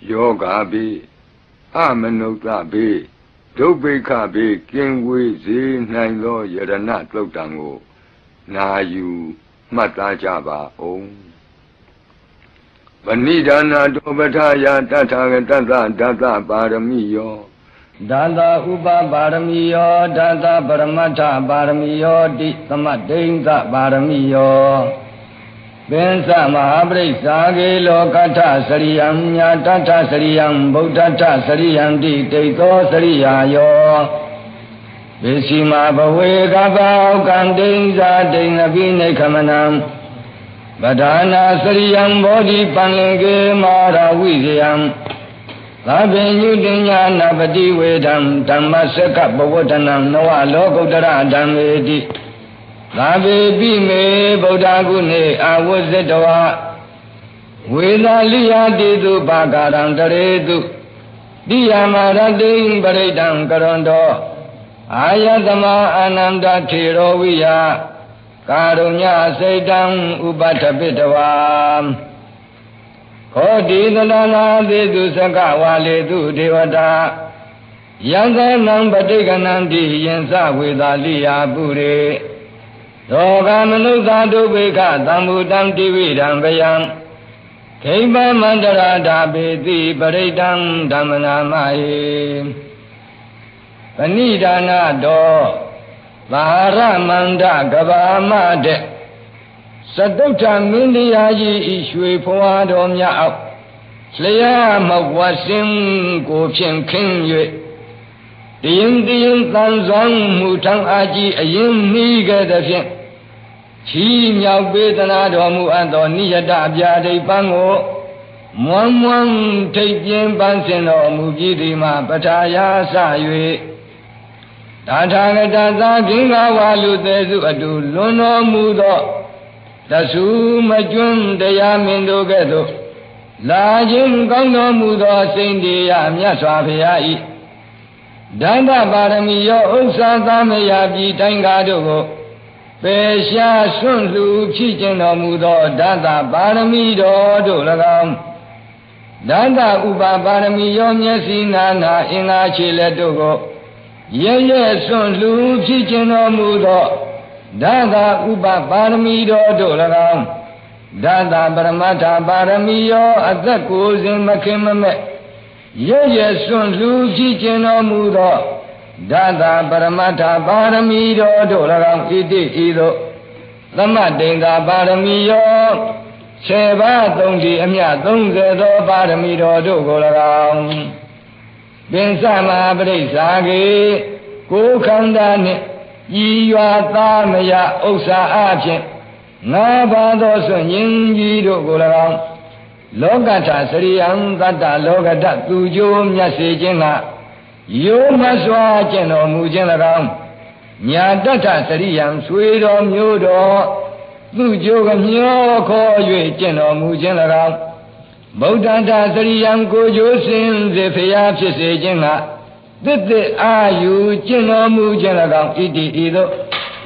ယောဂဘေးအမနုဿဘေးဒုဗ္ဗိခဘေးကင်းဝေးစေနိုင်သောယရဏတုတ်တံကိုနာယူမှတ်သားကြပါဦးပဏိဒါနာတောပထယာတထာဂတသဒသပါရမီယောဒါသာဥပပါရမီယောဒါသာပရမတ္ထပါရမီယောတိသမဒိဋ္ဌပါရမီယောပင်စမဟာပရိစ္ဆာဂေလောကထစရိယံညာတထစရိယံဗုဒ္ဓထစရိယံတိတိသောစရိယာယောပိစီမဘဝေကပောကံဒိဉ္ဇာဒိဉ္ဇပိနေခမနံပဒာနာစရိယံဘောဓိပန္လင်ကေမာရဝိဇယံသဗ္ဗညုတညာနာပတိဝေဒံဓမ္မစကပဝတ္တနံနဝလောကုတ္တရဓမ္မေတိသာဝေပိမေဗုဒ္ဓဂုဏေအာဝဇ္ဇတဝဝေသာလိယတိတုပါကာရံတရေတုတိယမရတိပရိဒံကရွန်တောအာယတမအာနန္ဒထေရောဝိယကာရုညစေတံဥပထပိတဝါခောတိသလနာသေတုစကဝါလေတုဒေဝတာယံသနံပဋိကနန္တိယင်္စဝေသာလိယပုရေသောကမနုဿာတုပိကသံမုတံတိဝိရံဗယံခိမမန္တရာဓာပေတိပရိဒံဓမ္မနာမဟိပဏိဒါနတောသာရမန္တကဘာမတဲ့စတုထမင်းတရားကြီးဤရွှေဖွားတော်များအောက်လျာမဝတ်စင်ကိုဖြင့်ခင်း၍တရင်တရင်တန်စွမ်းမှုထံအားကြီးအရင်နှီးခဲ့သဖြင့်ချီးမြောက်ပေးသနာတော်မူအပ်သောနိယတအပြာဒိပံကိုမွမ်းမွမ်းထိပ်ပြင်းပန်းစင်တော်မူပြီးဒီမှာပထာယာစ၍တာထာဂတသာဂင်္ဂဝါလူသေးစုအတူလွန်တော်မူသောတဆုမကျွန်းတရားမင်းတို့ကဲ့သို့လာခြင်းကောင်းတော်မူသောစိန်တရားမြတ်စွာဘုရား၏ဒန္တပါရမီယောဥစ္စာသမယပြည်တိုင်းကားတို့ကိုပေရှားဆွန့်လူဖြစ်ခြင်းတော်မူသောဒန္တပါရမီတော်တို့၎င်းဒန္တဥပပါရမီယောမျက်စိနာနာအင်္ဂါခြေလက်တို့ကိုရဲရဲဆွန့်လူဖြစ်ခြင်းတော်မူသောဒန္တဥပပါရမီတော်တို့၎င်းဒန္တပရမတ္ထပါရမီယောအသက်ကိုယ်စဉ်မခင်မမဲ့ရဲရဲစွန့်လူဖြစ်ခြင်းတော်မူသောဒသပရမတ္ထပါရမီတော်တို့၎င်းဣတိဤသို့သမတိန်သာပါရမီယော7ပါး3ဒီအမြ30သောပါရမီတော်တို့ကို၎င်းပင်စမပရိစ္ဆာကေကိုခန္ဓာနှင့်ဤရွာသားမယဥစ္စာအဖြင့်5ပါးသောဆွဉ္ကြီးတို့ကို၎င်းလောကထစရိယံသတ္တလောကထသူကြိုးမြတ်စေခြင်းကယောမစွာကျင့်တော်မူခြင်း၎င်းညာတထစရိယံဆွေတော်မျိုးတော်သူကြိုးကမျောခေါ်၍ကျင့်တော်မူခြင်း၎င်းဗုဒ္ဓထစရိယံကိုကြိုးစင်စေဖျားဖြစ်စေခြင်းကသစ်သစ်အာယူကျင့်တော်မူခြင်း၎င်းဣတိဤသို့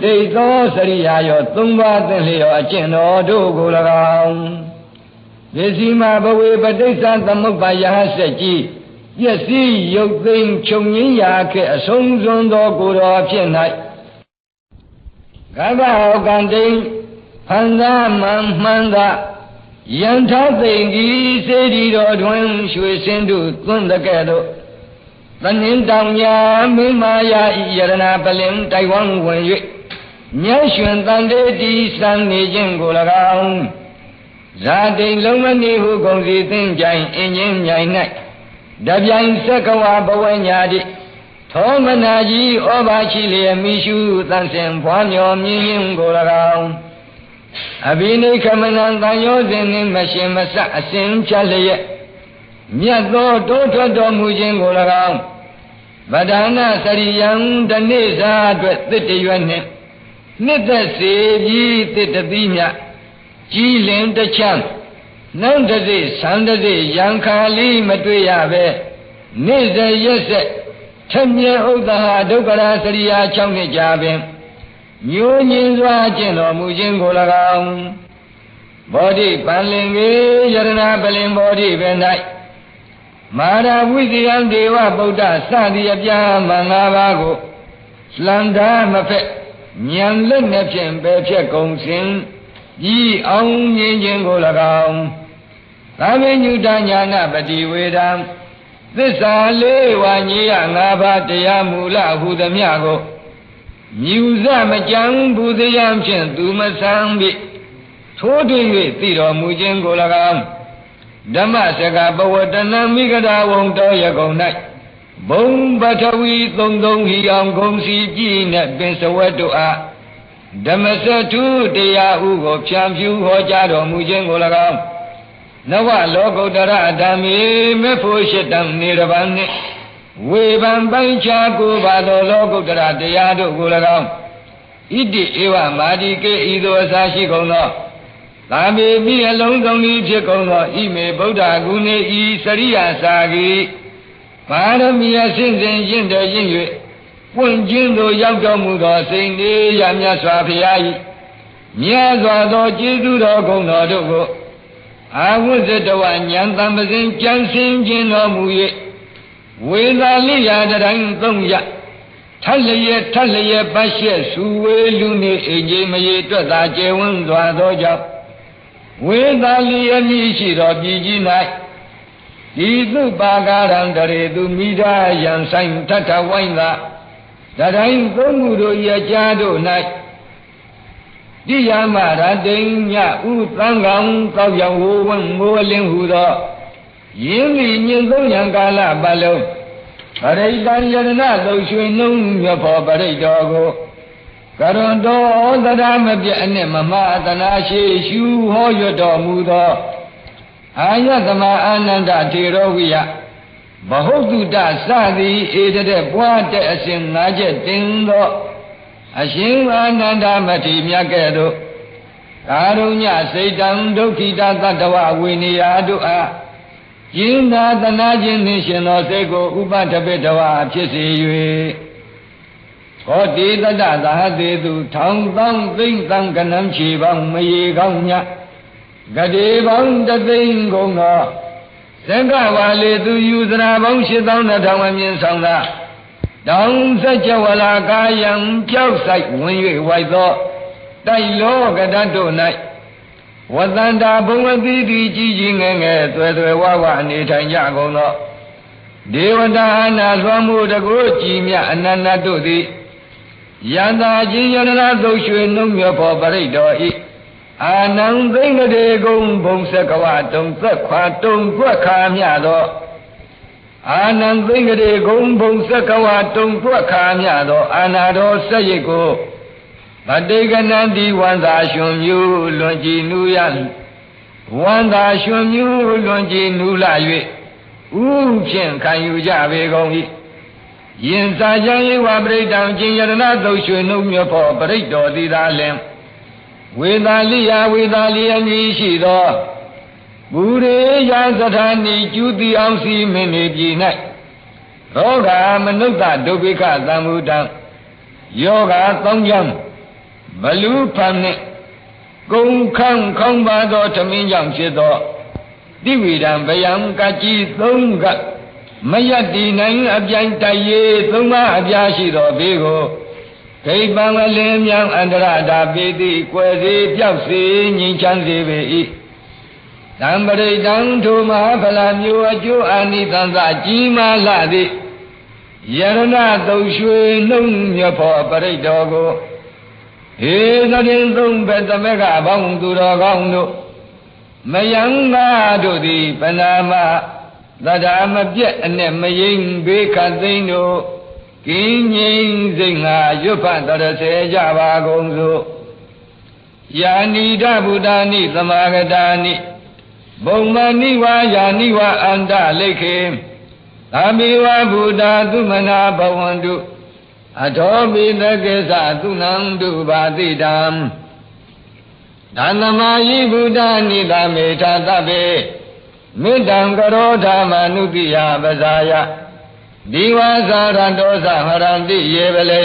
ဒိဋ္ဌောစရိယာယော3ပါးသင်လျောအကျင့်တော်တို့ကို၎င်းဒေစီမဘဝေပဋိစ္စသမုပ္ပါယဟဆက်ကြီးပျက်စီးရုပ်သိမ်းချုပ်ငင်းရာခဲ့အဆုံးစွန်သောကိုယ်တော်ဖြစ်၌ကဗ္ဗဟောကံတိဖန်သာမံမှန်သာယံထသိင်ကြီးစေတီတော်တွင်ရွှေစင်တို့သွန်းတဲ့ကဲ့သို့သနင်းတောင်ညာမိမာယာဤယရဏပလင်တိုင်ဝမ်ဝင်၍မြတ်ရှင်တန်တေတီစံနေခြင်းကို၎င်းဇာတိလုံးမနေဟုကုန်စီသင်ကြိုင်အင်းချင်းမြိုင်၌တပြိုင်စက္ကဝဘဝညာတိသောမနာကြီးဩဘာရှိလျက်မိရှုသန့်စင်ဖွားမြော်မြင်းရင်ကို၎င်းအဘိနိခမနံတန်ရောစဉ်နှင့်မရှင်မဆအစဉ်ဖြတ်လျက်မြတ်သောတိုးထွက်တော်မူခြင်းကို၎င်းဗဒာနာစရိယံတနေ့စာအတွက်သစ်တရွက်နှင့်နှစ်သက်စေပြီးသစ်တသီးမြကြည်လင်တချမ်းနှံတစိဆံတစိရံခါလေးမတွေ့ရပဲနေ့စဉ်ရက်ဆက်ထမြဲဥဒ္ဒဟာဒုက္ခရာစရိယာ6နှစ်ကြာပင်မျိုးညင်းစွာကျင့်တော်မူခြင်းကို၎င်းဘောဓိပန်လင်ကေယရဏပလင်ဘောဓိပင်၌ မာရဝိဇယံဒေဝဗုဒ္ဓစသည်အပြာမင်္ဂပါကိုလန္ဒာမဖက်ဉာဏ်လက်နဲ့ဖြင့်ပဲဖြတ်ကုန်စဉ်ဤအောင်မြင်ခြင်းကို၎င်းသာမေညုတညာနာပတိဝေဒံသစ္စာလေးဝါညေယ၅ပါးတရားမူလဟုသမျှကိုမြူဇမကြံဘူဇယံဖြင့်သူမဆံပြီထိုးထွင်း၍သိတော်မူခြင်းကို၎င်းဓမ္မစကပဝတ္တနမိဂဒဝံတောယကုံ၌ဘုံပထဝီသုံးသုံးဟိအောင်ဂုံစီကြည်နှင့်ပင်စဝတ္တုအားဓမ္မစတုတရားဥကိုဖြန့်ဖြူဟောကြားတော်မူခြင်းကို၎င်းနဝလောကုတ္တရဓမ္မေမေဖို့ရှိတံနေရပံနှင့်ဝေဘံပိုင်းခြားကိုပါသောလောကုတ္တရတရားတို့ကို၎င်းဣတိဧဝမာတိကေဤသို့အစာရှိကုန်သောသာမေမိအလုံးစုံဤဖြစ်ကုန်သောဣမေဗုဒ္ဓဂုဏေဤစရိယစာကိပါရမီအစဉ်စဉ်ရင့်တော်ရင့်၍ပွင့်ခြင်းသို့ရောက်တော်မူသောစိန်လေးရမြတ်စွာဘုရား၏မြတ်စွာသောကျေးဇူးတော်ဂုဏ်တော်တို့ကိုအာဝိဇ္ဇတဝဉာဏ်တံပစဉ်ကြံစင်ခြင်းတော်မူ၍ဝေသာလိယာတိုင်းသုံးရထက်လျက်ပတ်ရှက်စုဝေလူနေအိမ်ကြီးမရေတွက်သာကျယ်ဝန်းစွာသောကြောင့်ဝေသာလိယမည်ရှိသောပြည်ကြီး၌ဒီသုပါကာရံတရေသူမိသားယံဆိုင်ထထဝိုင်းသာတိုင်းသုံးခုတို့ရကြားတို့၌တိယမရတိညဥသံဃံကောက်ရောက်ဝဝံမိုးလင်းဟုသောယင်းဒီညင်သုံးရံကာလပတ်လုံးပရိတံယရဏသုတ်ရွှေနှုံးမြတ်ဖို့ပရိတော်ကိုကရွန်တော်သဒ္ဓမပြအနှင့်မမသနာရှိရှုဟောရွတ်တော်မူသောအာယသမအာနန္ဒထေရဝိယဘဟုတုတစသည်ဧတတဲ့ပွားတဲ့အစဉ်၅ချက်တင်သောအရှင်အာနန္ဒမထေရမြတ်ကဲ့သို့ကာရုညစိတ်တံဒုက္ခိတသတ္တဝဝေနေယတို့အားကျင်းသာသနာခြင်းနှင့်ရှင်သောစိတ်ကိုဥပတပိတဝါဖြစ်စေ၍ခောတိတတသာသေသူထောင်သောသိမ့်သံကနံချီပေါင်းမရေကောင်းညဂတိပေါင်းတသိန်းကုန်သောသင်္ကဝါလေသူယူဇရာပေါင်း8200အမြင်ဆောင်သာတောင်စัจ java လာကာယံကြောက်ဆိုင်ဝင်၍ဝိုက်သောတိုက်လောကဓာတ်တို့၌ဝတ္တန္တာဘုံဝတိတိကြီးကြီးငယ်ငယ်သွယ်သွယ်ဝဝအနေထိုင်ကြကုန်သောဒေဝတာအနာလွှမ်းမှုတကုကြည်မြအနန္တတို့သည်ယန္တာကြီးယန္တနာသုတ်ရွှေနှုံးမြောဖို့ပရိတော်ဤအာနံသိင္ကတေကုံဘုံစကဝတုံသက်ခွာတုံကွက်ခါမြသောအာနံသိင္ကတေကုံဘုံစကဝတုံကွက်ခါမြသောအာနာတော်စရိတ်ကိုဗတေကနံဒီဝန္တာရှင်မြူလွန်ကြည်နူရဝန္တာရှင်မြူလွန်ကြည်နူလာ၍ဥဖြင့်ခံယူကြပေကုန်၏ယင်စာချံဧဝပရိတံချင်းယရဏသုတ်ရွှေနှုတ်မြတ်ဖို့ပရိတော်သည်သာလင်ဝေသာလိယအမည်ရှိသောဘူရေယသဌာနိကျူတိအောင်စီမင်းနေပြည်၌ရောဂာမနုဿဒုဗိကသံမူတံယောဂါသုံးချမ်းဘလူဖန်နှင့်ကုံခန့်ခေါင်းပါသောသမင်းကြောင့်ဖြစ်သောတိဝိဒံဗယံကကြီးသုံးကမယတ္တိနိုင်အပြိုင်တိုက်ရေသုံးပါးအပြားရှိသောဘေးကိုဒိဗံအလင်းမြောင်အန္တရတာပေတိကွယ်စေပြောက်စေငြိမ်းချမ်းစေပေ၏တံပရိတံထိုမဟာဖလာမျိုးအကျိုးအာနိသံသာကြီးမားလာသည်ယရဏသုတ်ရွှေနှုံးမြတ်ဖို့ပရိတော်ကိုဟေသတင်သုံးဘက်သမက်ကဘောင်းသူတော်ကောင်းတို့မယံမာတို့သည်ပနာမသဒ္ဓမပြက်အနဲ့မယိမ့်ဘေးခတ်သိန်းတို့ကင်းငြိမ်စိတ်ငါရွတ်ဖတ်တော်ဆဲကြပါကုန်စို့ယာနိဒဗုဒ္ဓနိသမာဂတာနိဘုံမနိဝါယာနိဝါအန္တလိခေသာမေဝဗုဒ္ဓသုမနာဘဝန္တုအထောပိသကေသသုနံတုပါတိတံဓမ္မမာယိဗုဒ္ဓနိသမေထာတပေမေတ္တံကရောဓမ္မနုတိယပဇာယဒီဝါစာရတောသဟရန္တိယေပလိ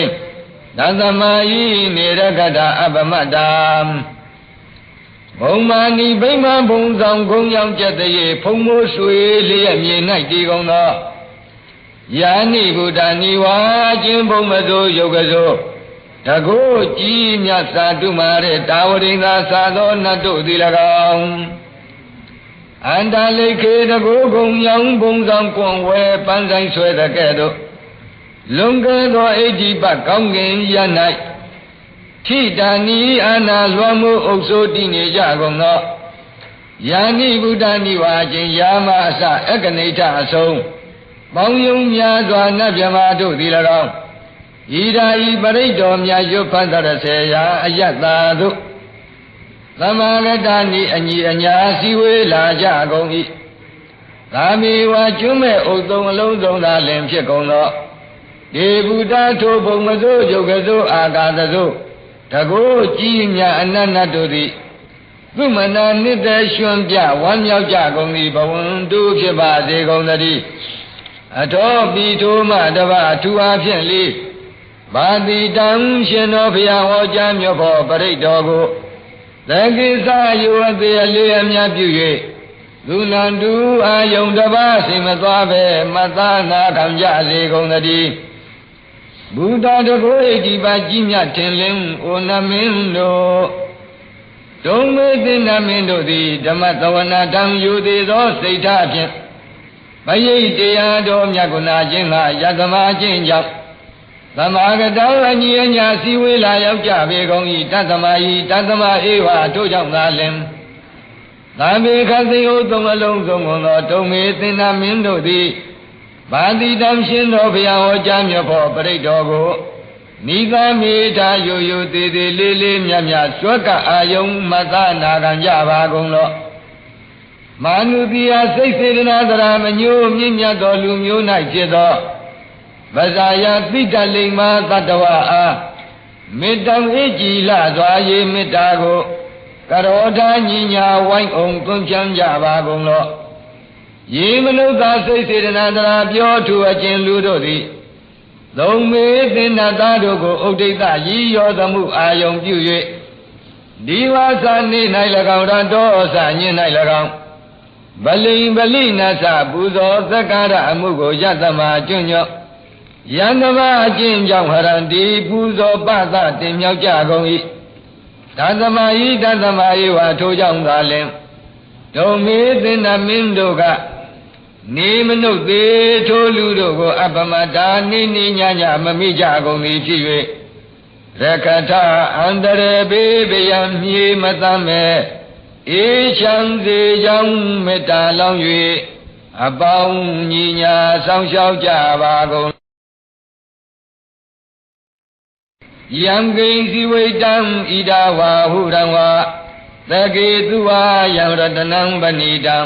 ဓမ္မာယိနေရကတအပမတ္တ ဘုံမာနီဗိမာန်ဘုံဆောင်ကုန်းရောက်ကြတဲ့ရေဖုံမိုးဆွေလျက်မြေ၌တည်ကုန်သောယာနိဗုဒ္ဓနိဝါခြင်းဘုံမစိုးယုတ်ကစိုးတကုကြီးမြတ်သာတုမာရဲတာဝရိန္ဒာသာသောနတ်တို့သည်၎င်းအန္တလိခေတကုကုံရောင်ဘုံဆောင်ကွန်ဝဲပန်းဆိုင်ဆွဲတဲ့ကဲ့သို့လွန်ကဲသောအဋ္ဌိပတ်ကောင်းကင်ရ၌ထိတာနီအာနာလွှမ်းမိုးအုပ်စိုးတည်နေကြကုန်သောယာနိဗုဒ္ဓနိဝါခြင်းယာမအစအက္ခဏိဋ္ဌအဆုံးပေါင်းယုံများစွာနတ်မြမာတို့သည်၎င်းဤရာဤပရိတ်တော်မြတ်ရွတ်ဖတ်တော်ဆေရာအယတ္တာတို့သမဂတနိအညီအညာစီဝေးလာကြကုန်၏သာမေဝကျွမဲ့ဥသုံအလုံးစုံသာလင်ဖြစ်ကုန်သောဒေဗုဒ္ဓထိုဘုံမစိုးယုတ်ကစိုးအာကာသစိုးတကုကြီးမြတ်အနန္တတို့သည်သူမနာနှစ်သက်ရှင်ပြဝမ်းမြောက်ကြကုန်သည်ဘဝန္တုဖြစ်ပါစေကုန်သတည်းအထောပိထိုမတပအထူအားဖြင့်လေဘာတိတံရှင်တော်ဘုရားဟောကြားမြတ်ဖို့ပရိတ်တော်ကိုသကိစ္စယောအသေးအလေးအမြတ်ပြု၍လူနန္တုအာယုံတပါးစိမသွားပဲမသနာခံကြစေကုန်သတည်းဘုဒ္ဓတကုဣတိပါကြီးမြတ်ထင်လင်းဩနမင်းတို့ဒုံမေသင်္နမင်းတို့သည်ဓမ္မသဝနာတံယူသေးသောစိတ်ထားဖြင့်မယိတ်တရားတော်မြတ်ကုဏခြင်းကယသမာခြင်းကြောင့်သမာဂတောအညီအညာစီဝေးလာရောက်ကြပေကုန်၏တသမယီတသမဧဝထို့ကြောင့်သာလင်သာမေခသိယုသုံးအလုံးစုံကုန်သောဒုံမေသင်္နမင်းတို့သည်ဘာတိတံရှင်တော်ဘုရားဟောကြားမြတ်ဖို့ပရိတ်တော်ကိုနိသမေထာယိုယိုသေးသေးလေးလေးမြတ်မြတ်စွက်ကအာယုံမသနာခံကြပါကုန်လောမာနုတိယစိတ်စေတနာသရာမညိုမြင့်မြတ်သောလူမျိုး၌ဖြစ်သောဗဇာယတိတလိမ္မာတတဝအားမေတ္တံဧကြည်လစွာရေမေတ္တာကိုကရောဓာညီညာဝိုင်းအောင်သွန်ဖြန်းကြပါကုန်လောယေမနုဿစိတ်စေတနာသရာပြောထူအကျဉ်လူတို့သည်သုံးမေသင်္နသားတို့ကိုဥဒိဋ္ဌရည်ရောသမှုအာယုံပြု၍ဒီဝါစာနေ၌၎င်းတော်စညင်၌၎င်းဗလိန်ဗလိနသပူဇော်သက္ကာရအမှုကိုယတမကျွညော့ယန္တမအကျင့်ကြောင့်ဟရန္တိပူဇော်ပသတင်မြောက်ကြကုန်၏တသမယီတသမယေဝထိုကြောင့်သာလင်ဒုံမေသင်္နမင်းတို့ကနေမနုဿေထိုလူတို့ကိုအပမတာနိနိညာညာမမိကြကုန်သည်ဖြစ်၍ရခထအန္တရေဘေးဗျံမြေမတမ်းမဲ့အေချမ်းစေကြောင်းမေတ္တာလောင်း၍အပေါင်းညီညာဆောင်ရှောက်ကြပါကုန်ယံကိဉ္စီဝိတံဣဒဝါဟုရံဝါသကေတုဝါယံရတနံပဏိတံ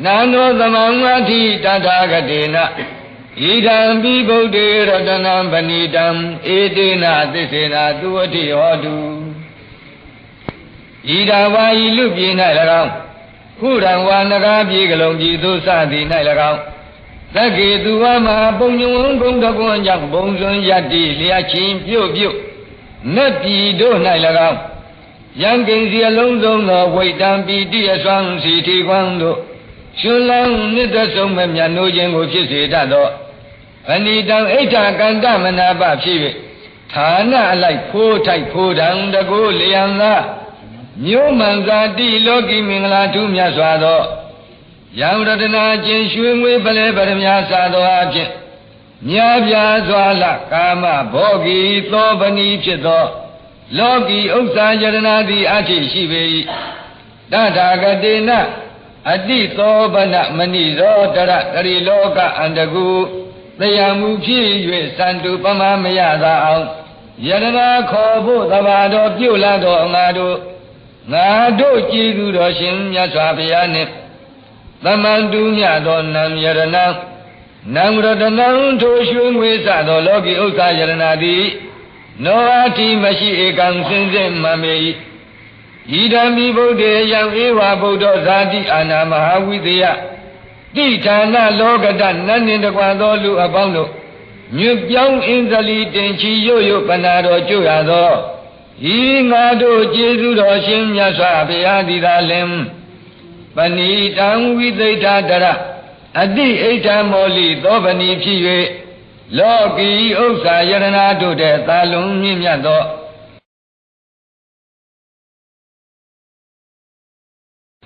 နာနောသမံဝတိတထာဂတေနဣဒံပိဗုဒ္ဓေရတနံပဏိတံဧတေနသစ္စေနာသူအတိဟောတုဣဒဝါဤလူပြေ၌၎င်းခုရံဝါနဂါပြေကလုံးပြည်သို့စသည်၌၎င်းသက္ကေသူဝမပုံညုံဘုံတကွန်ကြောင့်ဘုံစွန်ယတ္တိလျာချင်းပြုတ်ပြုတ်နတ်ပြည်တို့၌၎င်းယံကိဉ္စီအလုံးစုံသောဝိတံပီတိအစွမ်းစီထီခွန်းတို့ရှင်လန်းနိတ္တဆုံးမမြတ်နိုးခြင်းကိုဖြစ်စေတတ်သောအနိတံအိဋ္ဌကန္တမနာပဖြစ်၍ဌာနအလိုက်ဖိုးထိုက်ဖိုးတံတကုလျံသာမြို့မှန်သာတိလောကီမင်္ဂလာထူးမြတ်စွာသောယံရတနာချင်းရွှေငွေပလဲပရမညာသာသောအဖြစ်မြားပြားစွာလကာမဘောဂီသောပဏီဖြစ်သောလောကီဥစ္စာယရနာသည်အထိရှိပေ၏တထာဂတေနအတိသောဗနမဏိဇောတရတရိလောကအန္တကုသယမှုဖြစ်၍စန္တုပမမယသာအောင်ယရနာခေါ်ဖို့သဘာတော်ပြုလာတော်ငါတို့ကြည်သူတော်ရှင်မြတ်စွာဘုရားနှင့်သမန္တုမြတ်သောနံယရဏနံရတနံထိုရွှေငွေစသောလောကီဥစ္စာယရနာသည်နောအတိမရှိဧကံစင်စစ်မှန်ပေ၏ဣဒံမိဗုဒ္ဓေယံဧဝဗုဒ္ဓဇာတိအာနာမဟာဝိသေယတိဌာနလောကတနတ်နှင့်တကွာသောလူအပေါင်းတို့ညွတ်ပြောင်းအင်းဇလီတင်ချီရွတ်ပနာတော်ကျွရသောယ ဤငါတို့ကျေးဇူးတော်ရှင်မြတ်စွာဘုရားသည်သာလင်ပဏိတံဝိသိဋ္ဌတရအတိဣဋ္ဌမောလိသောပဏိဖြစ်၍လောကီဥစ္စာယရဏတို့တဲ့သာလွန်မြင့်မြတ်သော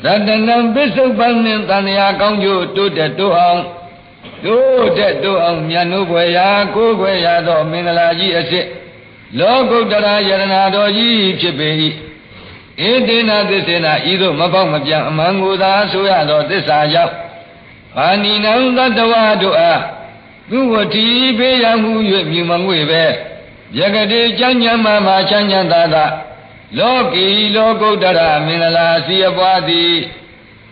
ရတနံပစ္စုပန်နှင့်တန်ရာကောင်းကျိုးတိုးတက်တိုးအောင်မြတ်နိုးဘွယ်ရာကိုးကွယ်ရသောမင်္ဂလာကြီးအစစ်လောကုတ္တရာယရဏတော်ကြီးဖြစ်ပေ၏ဧတေနသစ္စေနဤသို့မပေါက်မပြန်အမှန်ကိုသာဆိုရသောသစ္စာကြောင့်ဘာနိနံသတ္တဝါတို့အားသူဝတိဘေးရန်မှု၍မြူမငွေပဲယကတိကျမ်းညံမှာချမ်းချမ်းသာသာလောကီလောကုတ္တရာမင်္ဂလာစီအပွားသည်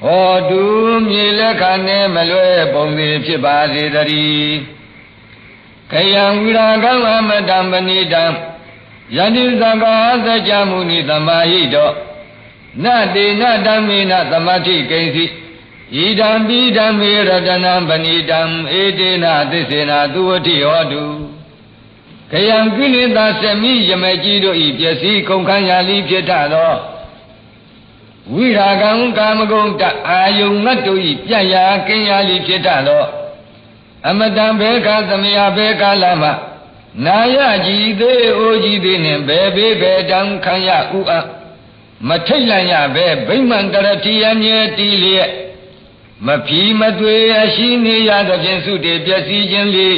ဟောတုမြေလက်ခဏနဲ့မလွဲပုံသေးဖြစ်ပါစေတည်းခယံဝိရာကံအမတံပဏိတံယတိသကာသကြမုနိသမာဟိတောနတေနဓမ္မေနသမတိကိဉ္စီဣဒံပိဓမ္မေရတနံပဏိတံဧတေနသစ္စေနသူဝတိဟောတုခယံကိလေသာစမိယမကြီးတို့ဤပျက်စီးကုန်ခန်းရာလိဖြစ်ထသောဝိရာဂံကာမဂုဏ်တအာယုံငတ်တို့ဤပြရာကင်းရာလိဖြစ်ထသောအမတံဘေခသမယဘေကာလမနာယကြည်သေးအိုကြီးသေးနှင့်ဘေဘေဘေတံခံရဥအမထိတ်လန့်ရပဲဗိမှန်တရတိအမြဲတီးလျက်မဖြီမသွေအရှိနေရသဖြင့်စုတည်ပျက်စီးခြင်းလေ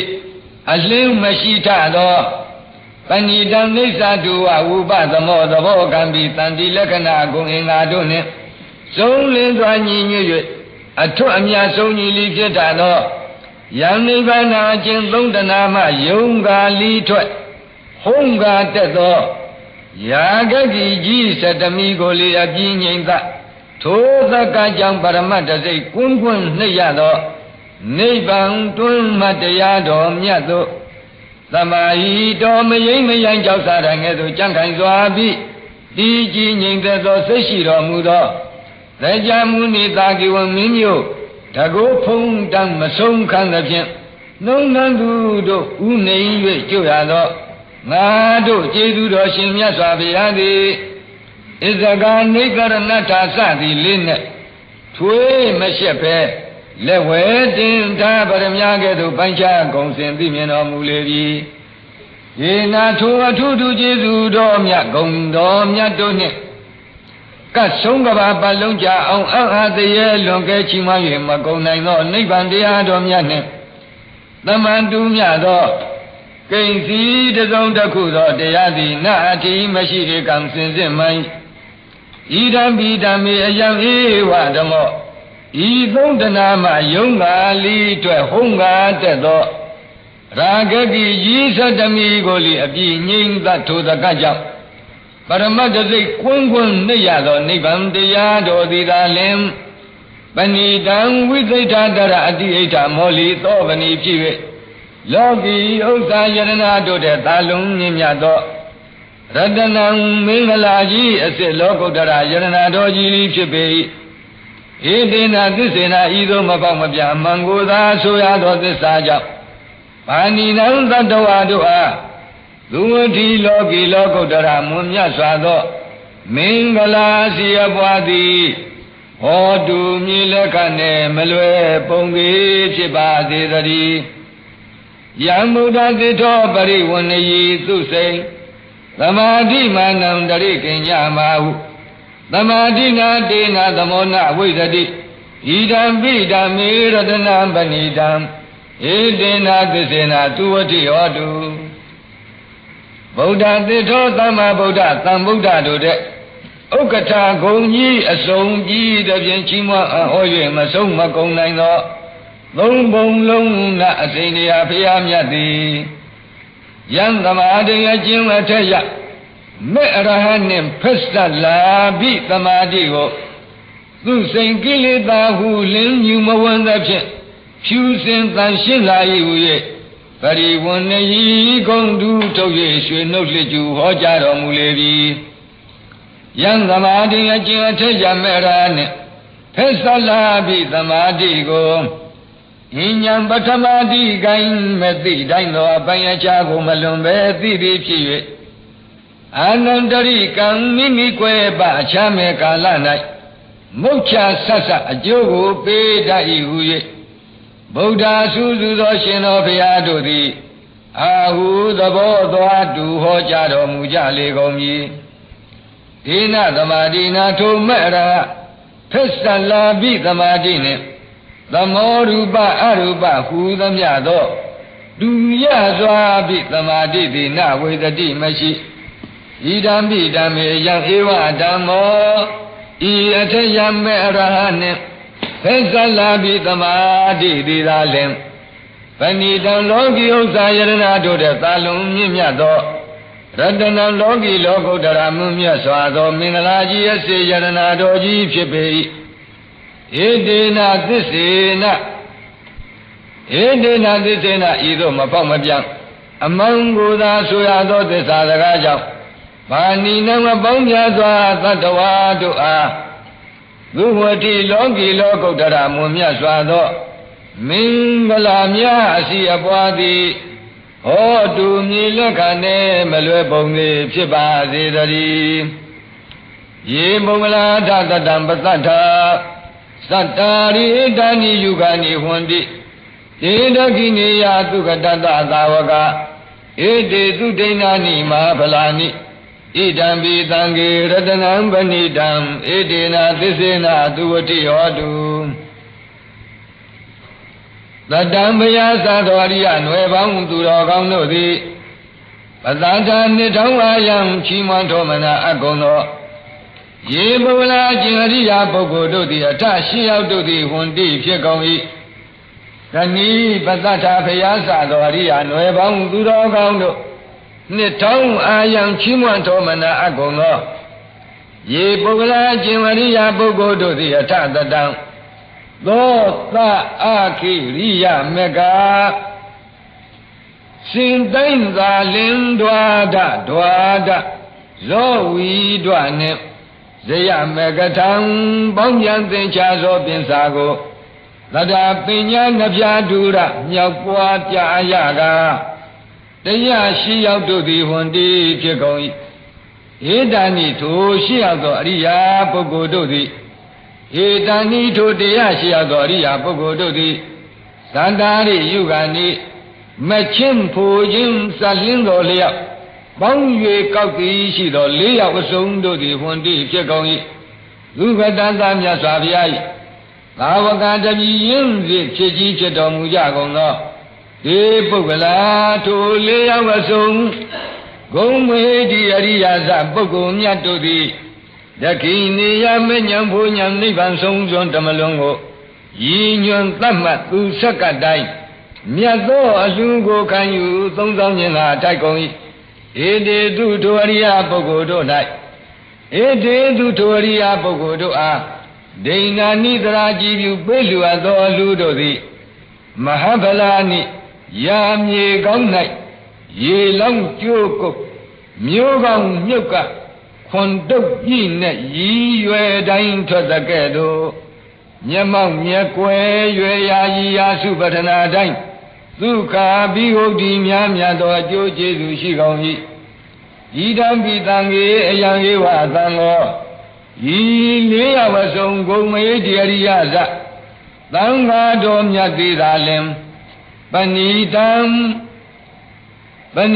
အလင်းမရှိထသောပဏိတံနိစ္စတုဝဝုပသမောသဘောကံပိတန်တိလက္ခဏာဂုဏ်အင်္ဂါတို့နှင့်ဆုံးလင်းစွာညီညွတ်၍အထွတ်အမြတ်ဆုံးညီလိဖြစ်သောယံနိဗ္ဗာန်အကျင့်သုံးတနာမှယုံကာလီထွက်ဟုံးကာတက်သောယာဂတိကြီးသတ္တမိကိုလေအပြင်းငိမ့်သထိုသက္ကကြောင့်ပရမတ္တစိတ်ကွန်းကွန်းနှိပ်ရသောနိဗ္ဗာန်တွန်းမှတရားတော်မြတ်သို့သမာဟိတော်မယိမ့်မယိုင်ကြောက်စားတဲ့ငယ်သို့ကြံ့ခိုင်စွာပြီးတည်ကြည်ငြိမ်သက်သောစိတ်ရှိတော်မူသောတရားမူနိတာကိဝမင်းမျိုးတကုဖုံးတမ်းမဆုံးခံသဖြင့်နှုံနှံသူတို့ဥနေ၍ကြွရသောငါတို့ကျေးဇူးတော်ရှင်မြတ်စွာဘုရားသည်ဣဇဂာနိကရဏထာစသည်လေးနဲ့ထွေးမရှက်ပဲလက်ဝဲတင်ထားဗရမ ्या ကဲ့သို့ပိုင်းခြားဂုံစင်သိမြင်တော်မူလေပြီယေနာထိုအထုထုကျေးဇူးတော်မြတ်ဂုံတော်မြတ်တို့နှင့်ကတ်ဆုံးကဘာပတ်လုံးကြအောင်အံ့အားတရေလွန်ကဲချီးမွမ်း၍မကုန်နိုင်သောနိဗ္ဗာန်တရားတော်မြတ်နှင့်သမန်တူမြတ်သောကိဉ္စီတစုံတစ်ခုသောတရားသည်နအတ္တိမရှိဧကံစင်စစ်မှန်ဣဒံပိဓမ္မေအယံဧဝဓမ္မောဤသုံးတနာမှယုံကာလီအတွက်ဟုံးကာတက်သောရာဂတိကြီးသတ္တမိကိုလေအပြည့်ငြိမ့်သထိုသကကြောင့်ပရမတ္တစိတ်ကွန်းကွန်းနှိပ်ရသောနိဗ္ဗာန်တရားတော်သည်သာလင်ပဏိတံဝိသိဋ္ဌတရအတိဣဋ္ဌမောလိသောပဏိဖြစ်၍လောကီဥစ္စာယရဏတို့တဲ့သာလွန်မြင့်မြတ်သောရတနံမင်္ဂလာကြီးအစစ်လောကုတ္တရာယရဏတော်ကြီးဖြစ်ပေ၏ဧတေနသစ္စေနဤသို့မပေါက်မပြန်အမှန်ကိုသာဆိုရသောသစ္စာကြောင့်ဘာနိနံသတ္တဝါတို့အားသူဝတိလောကီလောကုတ္တရာမွန်မြတ်စွာသောမင်္ဂလာစီအပွားသည်ဟောတုမြေလက်ခနှင့်မလွဲပုံကြီးဖြစ်ပါစေတည်းယံဗုဒ္ဓသစ္ထောပရိဝဏ္ဏယီသုစိန်သမာဓိမာနံတရိကဉ္ညမာဟုသမာဓိနာတေနသမောနဝိသတိဣဒံပိဓမ္မေရတနံပဏိတံဧတေနသစ္စေနသူဝတိဟောတုဗုဒ္ဓသစ္ထောသမ္မာဗုဒ္ဓသံဗုဒ္ဓတို့တဲ့ဥက္ကဋဂုံကြီးအစုံကြီးတဖြင့်ချီးမွမ်းဟော၍မဆုံးမကုန်နိုင်သောသုံးဘုံလုံးနာအစိန်တရားဖရာမြတ်သည်ယံသမာဓိအကျင့်အထက်ရမေအရဟံနှင့်ဖက်စလာပိသမာဓိကိုသူစိန်ကိလေသာဟုလင်းညူမဝန်းသဖြင့်ဖြူစင်တန်ရှင်းလာ၏ဟု၍ပရိဝဏ္ဏယီဂုံတုထုတ်၍ရွှေနှုတ်လက်ကျူဟောကြားတော်မူလေသည်ယံသမာဓိအကျင့်အထက်ရမေအရဟံနှင့်ဖက်စလာပိသမာဓိကိုဉာဏ်ပထမတိကိုင်းမသိတိုင်းသောအပိုင်းအခြားကိုမလွန်ပဲသိသည်ဖြစ်၍ အာနန္တရိကံမိမိကွယ်ပအချမ်းမဲ့ကာလ၌မုတ်ချဆက်ဆက်အကျိုးကိုပေးတတ်၏ဟု၍ဗုဒ္ဓဆူဆူသောရှင်တော်ဘုရားတို့သည်အာဟုသဘောသွားတူဟောကြားတော်မူကြလေကုန်မည်ဒေနသမာဓိနာထုမဲ့ရဖစ္ဆလာပိသမာဓိနှင့်သမောရူပအရူပဟူသမျှသောတူရစွာပိသမာဓိသည်နဝေသတိမရှိဣဒံပိဓမ္မေယံဧဝဓမ္မောဤအထယမေအရဟနှင့်ဖစ္ဆလာပိသမာဓိသည်သာလင်ပဏိတံလောကီဥစ္စာယရဏတို့တဲ့သာလုံးမြင့်မြတ်သောရတနာလောကီလောကုတ္တရာမှုမြတ်စွာသောမင်္ဂလာကြီးအစေယရဏတော်ကြီးဖြစ်ပေ၏ဧတေနသစ္စေနဤသို့မပေါက်မပြောင်းအမှန်ကိုသာဆိုရသောသစ္စာစကားကြောင့်ဘာနိနမပေါင်းမြတ်စွာသတ္တဝါတို့အားသုဝတိလောကီလောကုတ္တရာမှုမြတ်စွာသောမင်္ဂလာများအစီအပွားသည်ဟောတူမြည်လက်ခံနေမလွယ်ပုံသေးဖြစ်ပါစေတည်းယေမုံလာထသတ္တံပသတ္ထာသတ္တာရိတဏိယုဂာနိဟွန္တိဧတကိနေယသုခတတ္တသာဝကဧတေသုဒိဏာနိမဟာဖလာနိဣဒံပိသံဃေရတနံပဏိတံဧတေနသစ္စေနသုဝတိဟောတုသတ္တံဘယသာသောအရိယနွယ်ပေါင်းသူတော်ကောင်းတို့သည်ပသတ္ထာနှစ်ထောင်အားယံချီးမွမ်းတော်မနာအကုန်သောယေဘဝလာကျင်အရိယာပုဂ္ဂိုလ်တို့သည်အထရှိရောက်တို့သည်ဟွန်တိဖြစ်ကုန်၏ခဏီပသတ္ထာဘယသာသောအရိယနွယ်ပေါင်းသူတော်ကောင်းတို့နှစ်ထောင်အားယံချီးမွမ်းတော်မနာအကုန်သောယေပုဂ္ဂလာကျင်အရိယာပုဂ္ဂိုလ်တို့သည်အထတတံသောသအာခိရိယမေကရှင်တိုင်းသာလင်ဒွာဒဇောဝီဒွနှင့်ဇယမေကထံပေါင်းပြန်သင်္ချာသောပင်စာကိုသတ္တပညာနှပြဒုရမြောက်ပွားပြအယကတရားရှိရောက်တို့သည်ဟွန်တိဖြစ်ကုန်၏ဧတဏိထိုရှိရောက်သောအရိယာပုဂ္ဂိုလ်တို့သည်ဧတဏိထိုတရားရှိရောက်သောအရိယာပုဂ္ဂိုလ်တို့သည်သန္တာရိယုဂာနိမချင်းဖိုခြင်းစလင်းတော်လျောက်ပေါင်း၍ကောက်သည်ရှိသော၄ယောက်အစုံတို့သည်ဟွန်တိဖြစ်ကုန်၏သုခတတမြတ်စွာဘုရား၏သာဝကတပည့်ရင်းစေဖြစ်ကြီးဖြစ်တော်မူကြကုန်သောဒီပုဂ္ဂလာထို၄ယောက်အစုံဂုံမေတိအရိယာသပုဂ္ဂိုလ်မြတ်တို့သည်ဒခိနေယမဉ္ဇဉ်ဘုညံနိဗ္ဗာန်ဆုံးစွန်ဓမ္မလုံးကိုရည်ညွန်သတ်မှတ်သူဆက်ကတိုင်းမြတ်သောအလှကိုခံယူသုံးဆောင်ခြင်းသာထိုက်ကုန်၏ဧတေသူထိုအရိယပုဂ္ဂိုလ်တို့၌ဧတေသူထိုအရိယပုဂ္ဂိုလ်တို့အားဒိဏာနိတရာကြည်ပြုပေးလူအပ်သောအလှတို့သည်မဟာဗလာနိယာမြေကောင်း၌ရေလောင်းကျိုးကုတ်မျိုးကောင်းမြုပ်ကခွန်တုတ်ပြည့်နဲ့ရည်ရွယ်တိုင်းထွက်တဲ့ကဲ့သို့မျက်မှောက်မျက်ကွယ်ရွယ်ရာရည်ရာစုပထနာတိုင်းဒုက္ခဘိဟုတ်ဒီများများသောအကျိုးကျေးဇူးရှိကောင်း၏ဤတံပိတံငေအယံဧဝအသံဃောဤ၄ယောက်အစုံဂုံမေတိအရိယဇသံဃာတော်မြတ်သေးသာလင်ပ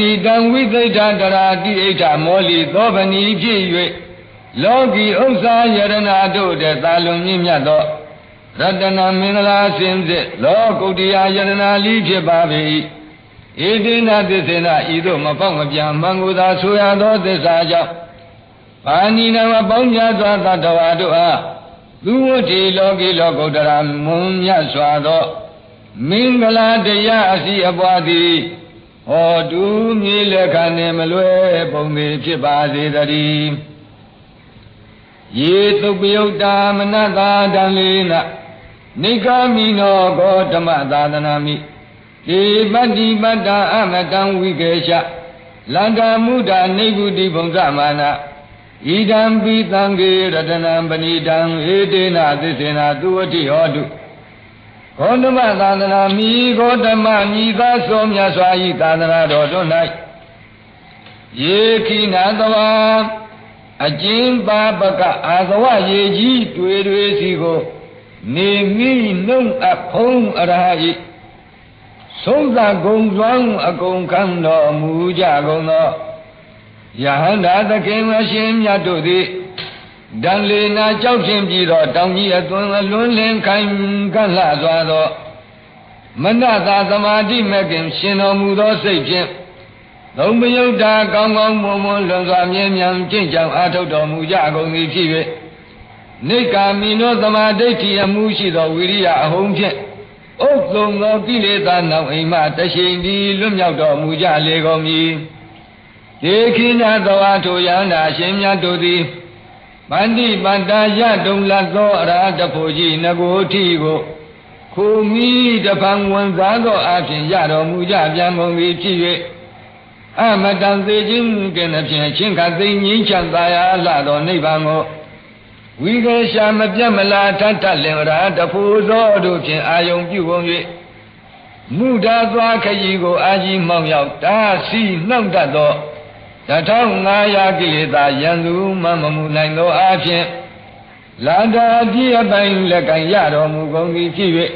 ဏိတံဝိသိဋ္ဌတရာတိဣဋ္ဌမောလီသောပဏိဖြစ်၍လောကီဥစ္စာယရဏတို့တဲ့သာလွန်မြင့်မြတ်သောရတနာမင်္ဂလာစင်စစ်လောကုတ္တရာယရဏလီဖြစ်ပါပေ၏ဧတေနသစ္စေနဤသို့မပေါက်မပြန်မံကိုသာဆိုရသောသစ္စာကြောင့်ပါဏိနမပေါင်းကြသောသတ္တဝါတို့အားသူဝတ္တိလောကီလောကုတ္တရာမွန်မြတ်စွာသောမင်္ဂလာတရားအစီအပွားသည်ဟောတူမြေလက်ခံနေမလွဲပုံသေးဖြစ်ပါစေတည်းယေသုပယုတ်တာမနတာတံလေးနနိဂာမိနောဂေါဓမ္မသာသနာမိဧပတ္တိပတ္တာအမတံဝိကေရှလန္တာမုဒ္ဒနိဗ္ဗုတိဘုံဇမာနာဣဒံပိသံဃေရတနံပဏိတံဧတေနသစ္စေနသုဝတိဟောတုဂေါဓမ္မသာသနာမိဂေါဓမ္မမိသာသောမြတ်စွာဤသာသနာတော်တို့၌ ye kina tawa ajin babaka azawa yeji dwe sigo ne mi nung aphong arahi songza gong zhuang agong kang no mu ja gong no yahanda takin ma shin myat do thi dan le na chouk phin pi do taung ji atwin alun lin khain kan la zwa do manata samadhi mekin shin do mu do siat phin Long Yota Gong Gong Mumon Longa Mian Mian Jin Jiang A Tou Do Mu Ja Gong Ni Phi Yue Nika Mino Sama Deiti Mu Shi Do Viriya Hong Phian Ốc Long Lo Ki Le Ta Nau Ai Ma Ta Shin Di Luat Miao Do Mu Ja Le Gong Mi Te Khi Na Do A Thu Yang Da Shin Myat Do Thi Ban Ti Ban Ta Ya Dong Lat Do A Ra Ta Pho Ji Na Go Thi Go Khu Mi Ta Phang Wan Za Do A Phin Ya Do Mu Ja Pian Gong Ni Phi Yue Amadang Zijin Genapin Chinka Yin Chan Daya Lado Nibango Wige Shama Jamala Tata Lera the Puzo Duchin Ayong Yuong Muda Kayigo Aji Mong Yao Da Si Nang Dado Tatang Naya Gilita Yandu Mamamu Nango Achen Lada Dia Bain Lekan Yado Mugongi Piwe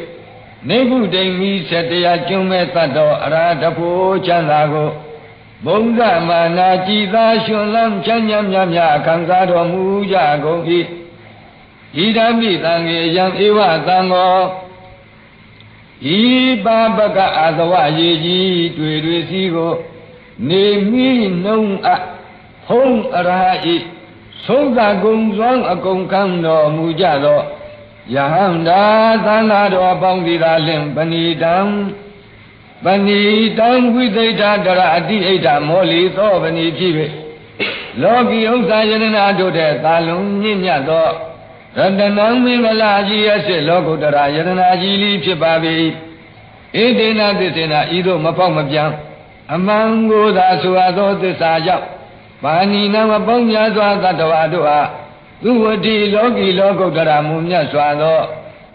Nebu Demi Setia Jume Tado Arada Po Chanago Bongza Mana Jita Shunlam Chanyam Yamya Kansa Do Mu Ja Gong Hi Idami Tangi Yang Ewa Tango Iba Baka Azawa Yeji Dwe Sigo Ne Mi Nung A Hong Arahi Songza Gong Zhuang Agong Kang Do Mu Ja Do Yahanda Thana Do Bongdi Da Lim Bani Dam Bani Dam Videta Dara Adi Eta Moli Tho Bani Phi Loki Usa Yanana Do De Talung Nyinya Do Randanang Mingala Ji Ase Logo Dara Yanana Ji Li Phi Ba Bi Edena Desena Ido Mapao Mapyang Amango Da Sua Do Desa Yao Bani Nama Bong Nya Swa Tatawa Do A Duwati Loki Logo Dara Mu Nya Swa Do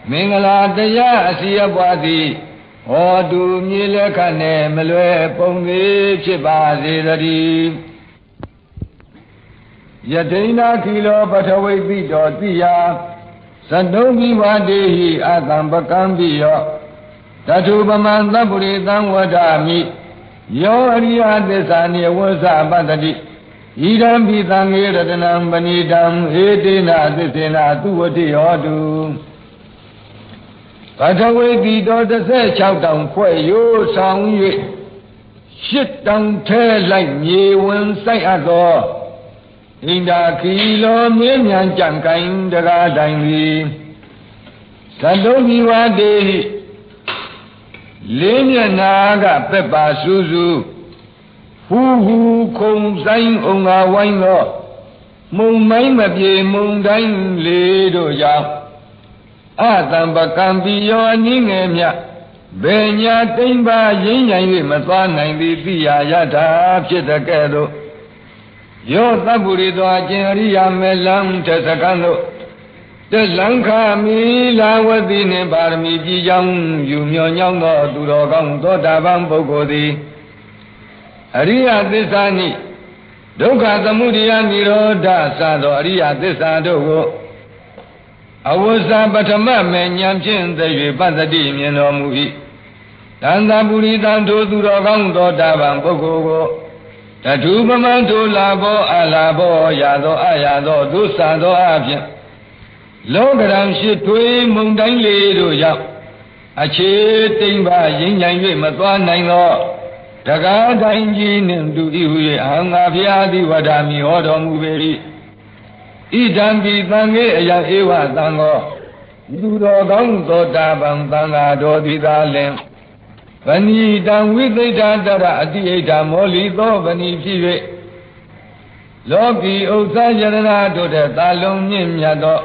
Mingala Daya Asiya Bwati Odu Mile Kane Melwe Pongi Chiba Zidari Yatina Kilo Patawe Bito Tiya Sandomi Wadehi Akambakambiyo Tatu Bamanda Puritan Wadami Yo Ariya Desani Wasa Badadi Idam Bitangi Ratanam Banidam Edina Desena Tuwati Odu Patawe Bito Dese Chow Down Kwe Yo Sang Yue Shit Down Te Like Ye Wen Sai Azo Inda Kilo Mian Jang Kain Daga Dangli Sandomi Wadehi Lenya Naga Pepa Suzu Hu Kong Sain Onga Waingo Mong Mai Mabye Mong Dain Le Do Yao Atamba Kambi Yo Aninge Mya Benya Timba Yin Yang Matwa Nang Di Tiya Yata Phit Ke Do Yo Taburi Do Ajariya Melam Tesakando Te Lanka Mi Lawati Ne Parami Ji Yang Yu Myo Nyang Do Duro Kang Do Tabang Boko Di Ariya Tisani Dukha Samudaya Nirodha Sado Ariya Tisado Go Awasa Patama Menyam Chin Devi Patati Mino Muhi Tanda Puri Tanto Duro Kang Do Tabang Boko Go Tatu Mamanto Labo Alabo Yado Ayado Dusado Abyan Logaram Shitwe Mungdang Le Do Yao Ache Timba Yin Yang Yue Matwa Nang Lo Daga Dainji Nindu Ihuye Anga Vyadi Wadami Odo Muberi Idambi Tange Aya Ewa Tango Duro Kang Do Tabang Tanga Do Didalem Bani Dam Videta Dara Adi Eta Moli Do Bani Phi Loki Usa Yanana Do De Talung Nyimya Do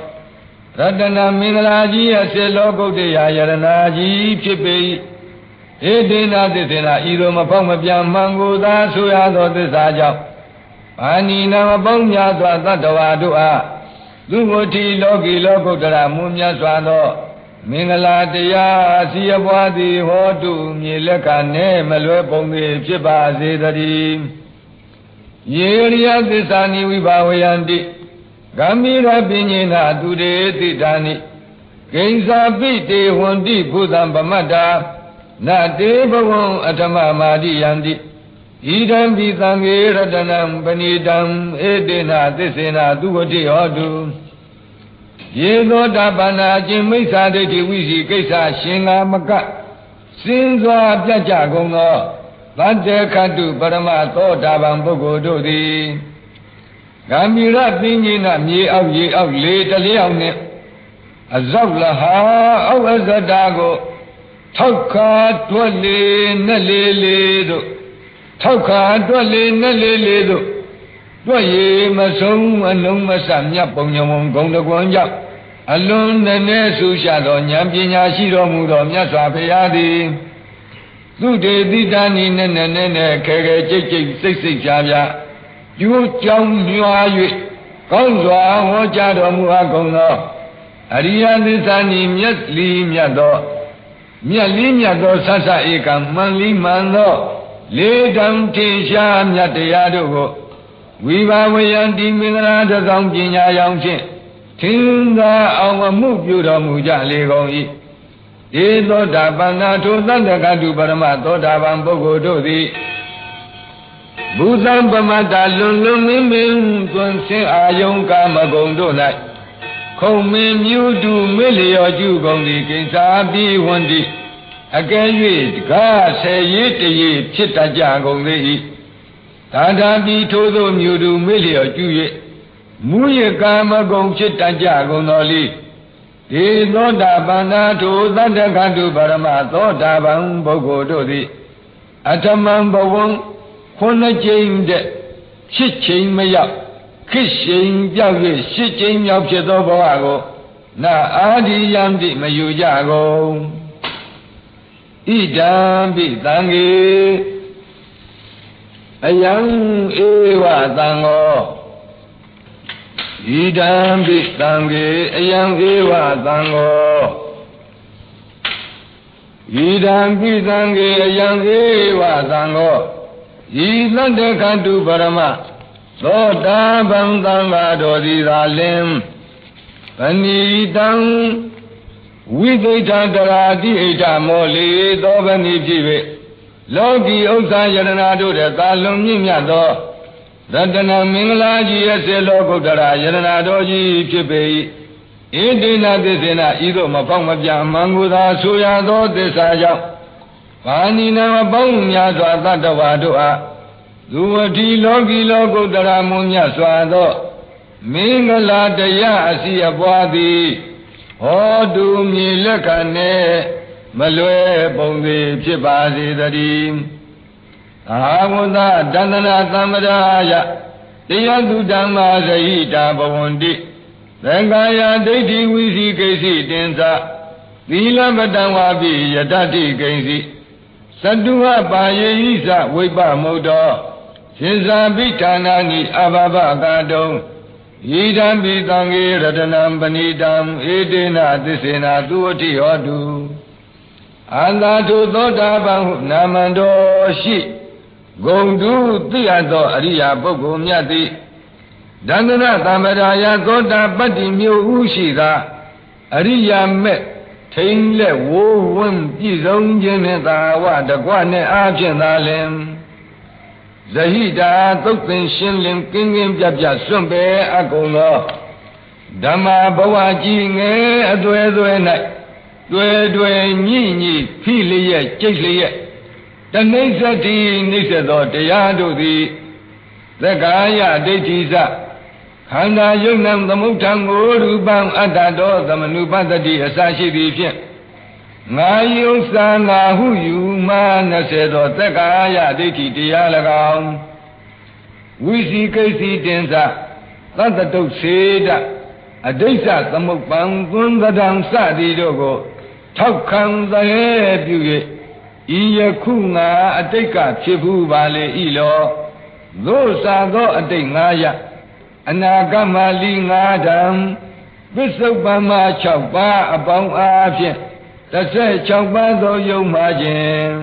Ratana Mingala Ji Ase Logo De Yarana Ji Phipe Edena Desena Ido Mapao Mapyang Mango Da Suya Do Desa Yao Bani Nama Bong Nya Swa Tatawa Do A Duwati Loki Logo Dara Mu Nya Swa Do Mingala Daya Asiya Bwati Hotu Mileka Ne Melwe Pongi Phipa Zedari ယေရိယသစ္စာနိဝိဘာဝယန္တိဂမ္မီရပညေနာသူတေတိတာနိဂိဉ္စာပိတေဝန္တိဘုသံဗမတ္တာနတေဘဝံအထမမာတိယန္တိဣဒံပိသံဃေရတနံပဏိတံဧတေနသစ္စေနသူဝတိဟောတုယေသောတာပန္နာအကျင့်မိစ္ဆာဒိဋ္ဌိဝိစီကိစ္စရှင်ငါမကစင်စွာပြတ်ကြကုန်သောသတ္တခတ္တုပရမသောတာပန်ပုဂ္ဂိုလ်တို့သည်ဂမ္မီရသိဉ္ဇိနမြေအောက်ရေအောက်လေတလျောက်နှင့်အဇောက်လဟာအောက်အဇတာကိုထောက်ခါတွက်လေနဲ့လေးလေးတို့ထောက်ခါတွက်လေနဲ့လေးလေးတို့တွက်ရမဆုံးအလုံးမဆမြတ်ပုံညဝံဂုံတကွန်ကြောင့်အလွန်နည်းနည်းဆူရှာသောဉာဏ်ပညာရှိတော်မူသောမြတ်စွာဘုရားသည်သုတေတိတာနိနဲ့နဲ့ခဲခဲကြိတ်ကြိတ်စိတ်စိတ်ဖြာဖြာကျိုးကြောင်းညွာ၍ကောင်းစွာဟောကြားတော်မူအပ်ကုန်သောအရိယသစ္စာနိမြတ်လီမြတ်သောမြတ်လီမြတ်သောဆဆဧကံမှန်လီမှန်သောလေးတံထင်ရှားမြတ်တရားတို့ကိုဝိဘာဝယံတိမင်္ဂလာတဆောင်ပညာရောင်ဖြင့်ထင်သာအောင်အမှုပြုတော်မူကြလေကုန်၏ဧသောတာပန္နာထိုသတ္တကတုပရမသောတာပန်ပုဂ္ဂိုလ်တို့သည်ဘုသံပမတ္တလွန်လွန်မင်းမင်းသွန်ဆင်းအာယုံကာမဂုံတို့၌ခုံမင်းမြူတူမေလျော်ကျုကုန်သည်ကိဉ္စာပိဝန္တိအကဲ၍တကားဆယ်ရည်တရည်ဖြစ်တတ်ကြကုန်သေး၏သာသာပိထိုသို့မြူတူမေလျော်ကျု၍မူရကာမဂုံဖြစ်တတ်ကြကုန်တော်လိဒေသောတာပန္နာထိုသတ္တကတုပရမသောတာပန်ပုဂ္ဂိုလ်တို့သည်အထမံဘဝံ9ကြိမ်တဲ့7ကြိမ်မရောက်ခစ်ရှိန်ပြောက်၍7ကြိမ်မြောက်ဖြစ်သောဘဝကိုနာအာဒီယံတိမယူကြကုန်ဣဒံပိသံဃေအယံဧဝသံဃောဣဒံပိသံဃေအယံဧဝသံဃောဣဒံပိသံဃေအယံဧဝသံဃောဤသတ္တခတ္တုပရမသောတာပန်သံဃာတော်သည်သာလင်ပဏိတံဝိသိဋ္ဌတရာတိဣဋ္ဌမောလေသောပဏိဖြစ်၍လောကီဥစ္စာယရနာတို့တဲ့သာလွန်မြင့်မြတ်သောရတနာမင်္ဂလာကြီးရဲ့စေလောကုတ္တရာယရနာတော်ကြီးဖြစ်ပေ၏ဣတိနာသစ္စေနာဤသို့မပေါက်မပြအမှန်ကိုသာဆိုရသောသစ္စာကြောင့်ဘာနိနာမပေါင်းများစွာတတ္တဝါတို့အားသူဝတိလောကီလောကုတ္တရာမွန်မြတ်စွာသောမင်္ဂလာတရားအစီအပွားသည်ဟောတုမြေလက်ခံနဲ့မလွဲပုံသေးဖြစ်ပါစေတည်းအာဝတ္တတန္တနာသမ္ပဒါယတရားသူဓမ္မာဇဟိတာဘဝန္တိသံဃာယဒိဋ္ဌိဝိသိကိစီတင်္စသီလပတံဝါပိယတတိကိစီသတုဟပါယေဟိသဝိပမုဒ္ဒောရှင်သာပိဌာနာနိအဘဘကာတုံဣဒံပိသံဃေရတနံပဏိတံဧတေနသစ္စေနာသူဝတိဟောတုအန္တာထုသောတာပန်ဟုနာမံတော်ရှိဂုံတုသိရသောအရိယာပုဂ္ဂိုလ်မြတ်သည်ဒန္တနသမ္ပဒါယသောတာပတ္တိမြို့ဥရှိသာအရိယာမဲ့ထိန်လက်ဝိုးဝန်းပြည့်စုံခြင်းနှင့်သာဝတကွနဲ့အားဖြင့်သာလင်ဇဟိတာသုတ်သင်ရှင်းလင်းကင်းကင်းပြပြစွန့်ပဲအကုန်သောဓမ္မဘဝကြီးငယ်အသွဲသွဲ၌တွေ့ညိညိဖိလျက်ကြိတ်လျက်တဏိစ္စတိနှိစ္စသောတရားတို့သည်သက္ကာယဒိဋ္ဌိစခန္ဓာယုံနံသမုဋ္ဌံကိုရူပံအတ္တတော်သမနုပတ္တိအစရှိသည်ဖြင့်ငါယုံစာငါဟုယူမှ20သောသက္ကာယဒိဋ္ဌိတရား၎င်းဝိသိကိစီတင်္စသတ္တတုစေတအဋ္ဌိစ္စသမုပ္ပံသွန်တံစသည်တို့ကိုထောက်ခံသဟဲပြု၍ဤယခုငါအတိတ်ကဖြစ်ဘူးပါလေဤလောသို့သာသောအတိတ်900အနာဂတ်မာလီ9ဓမ္မပစ္စုပ္ပန်မှာ6ပါးအပေါင်းအားဖြင့်16ပါးသောယုံမှခြင်း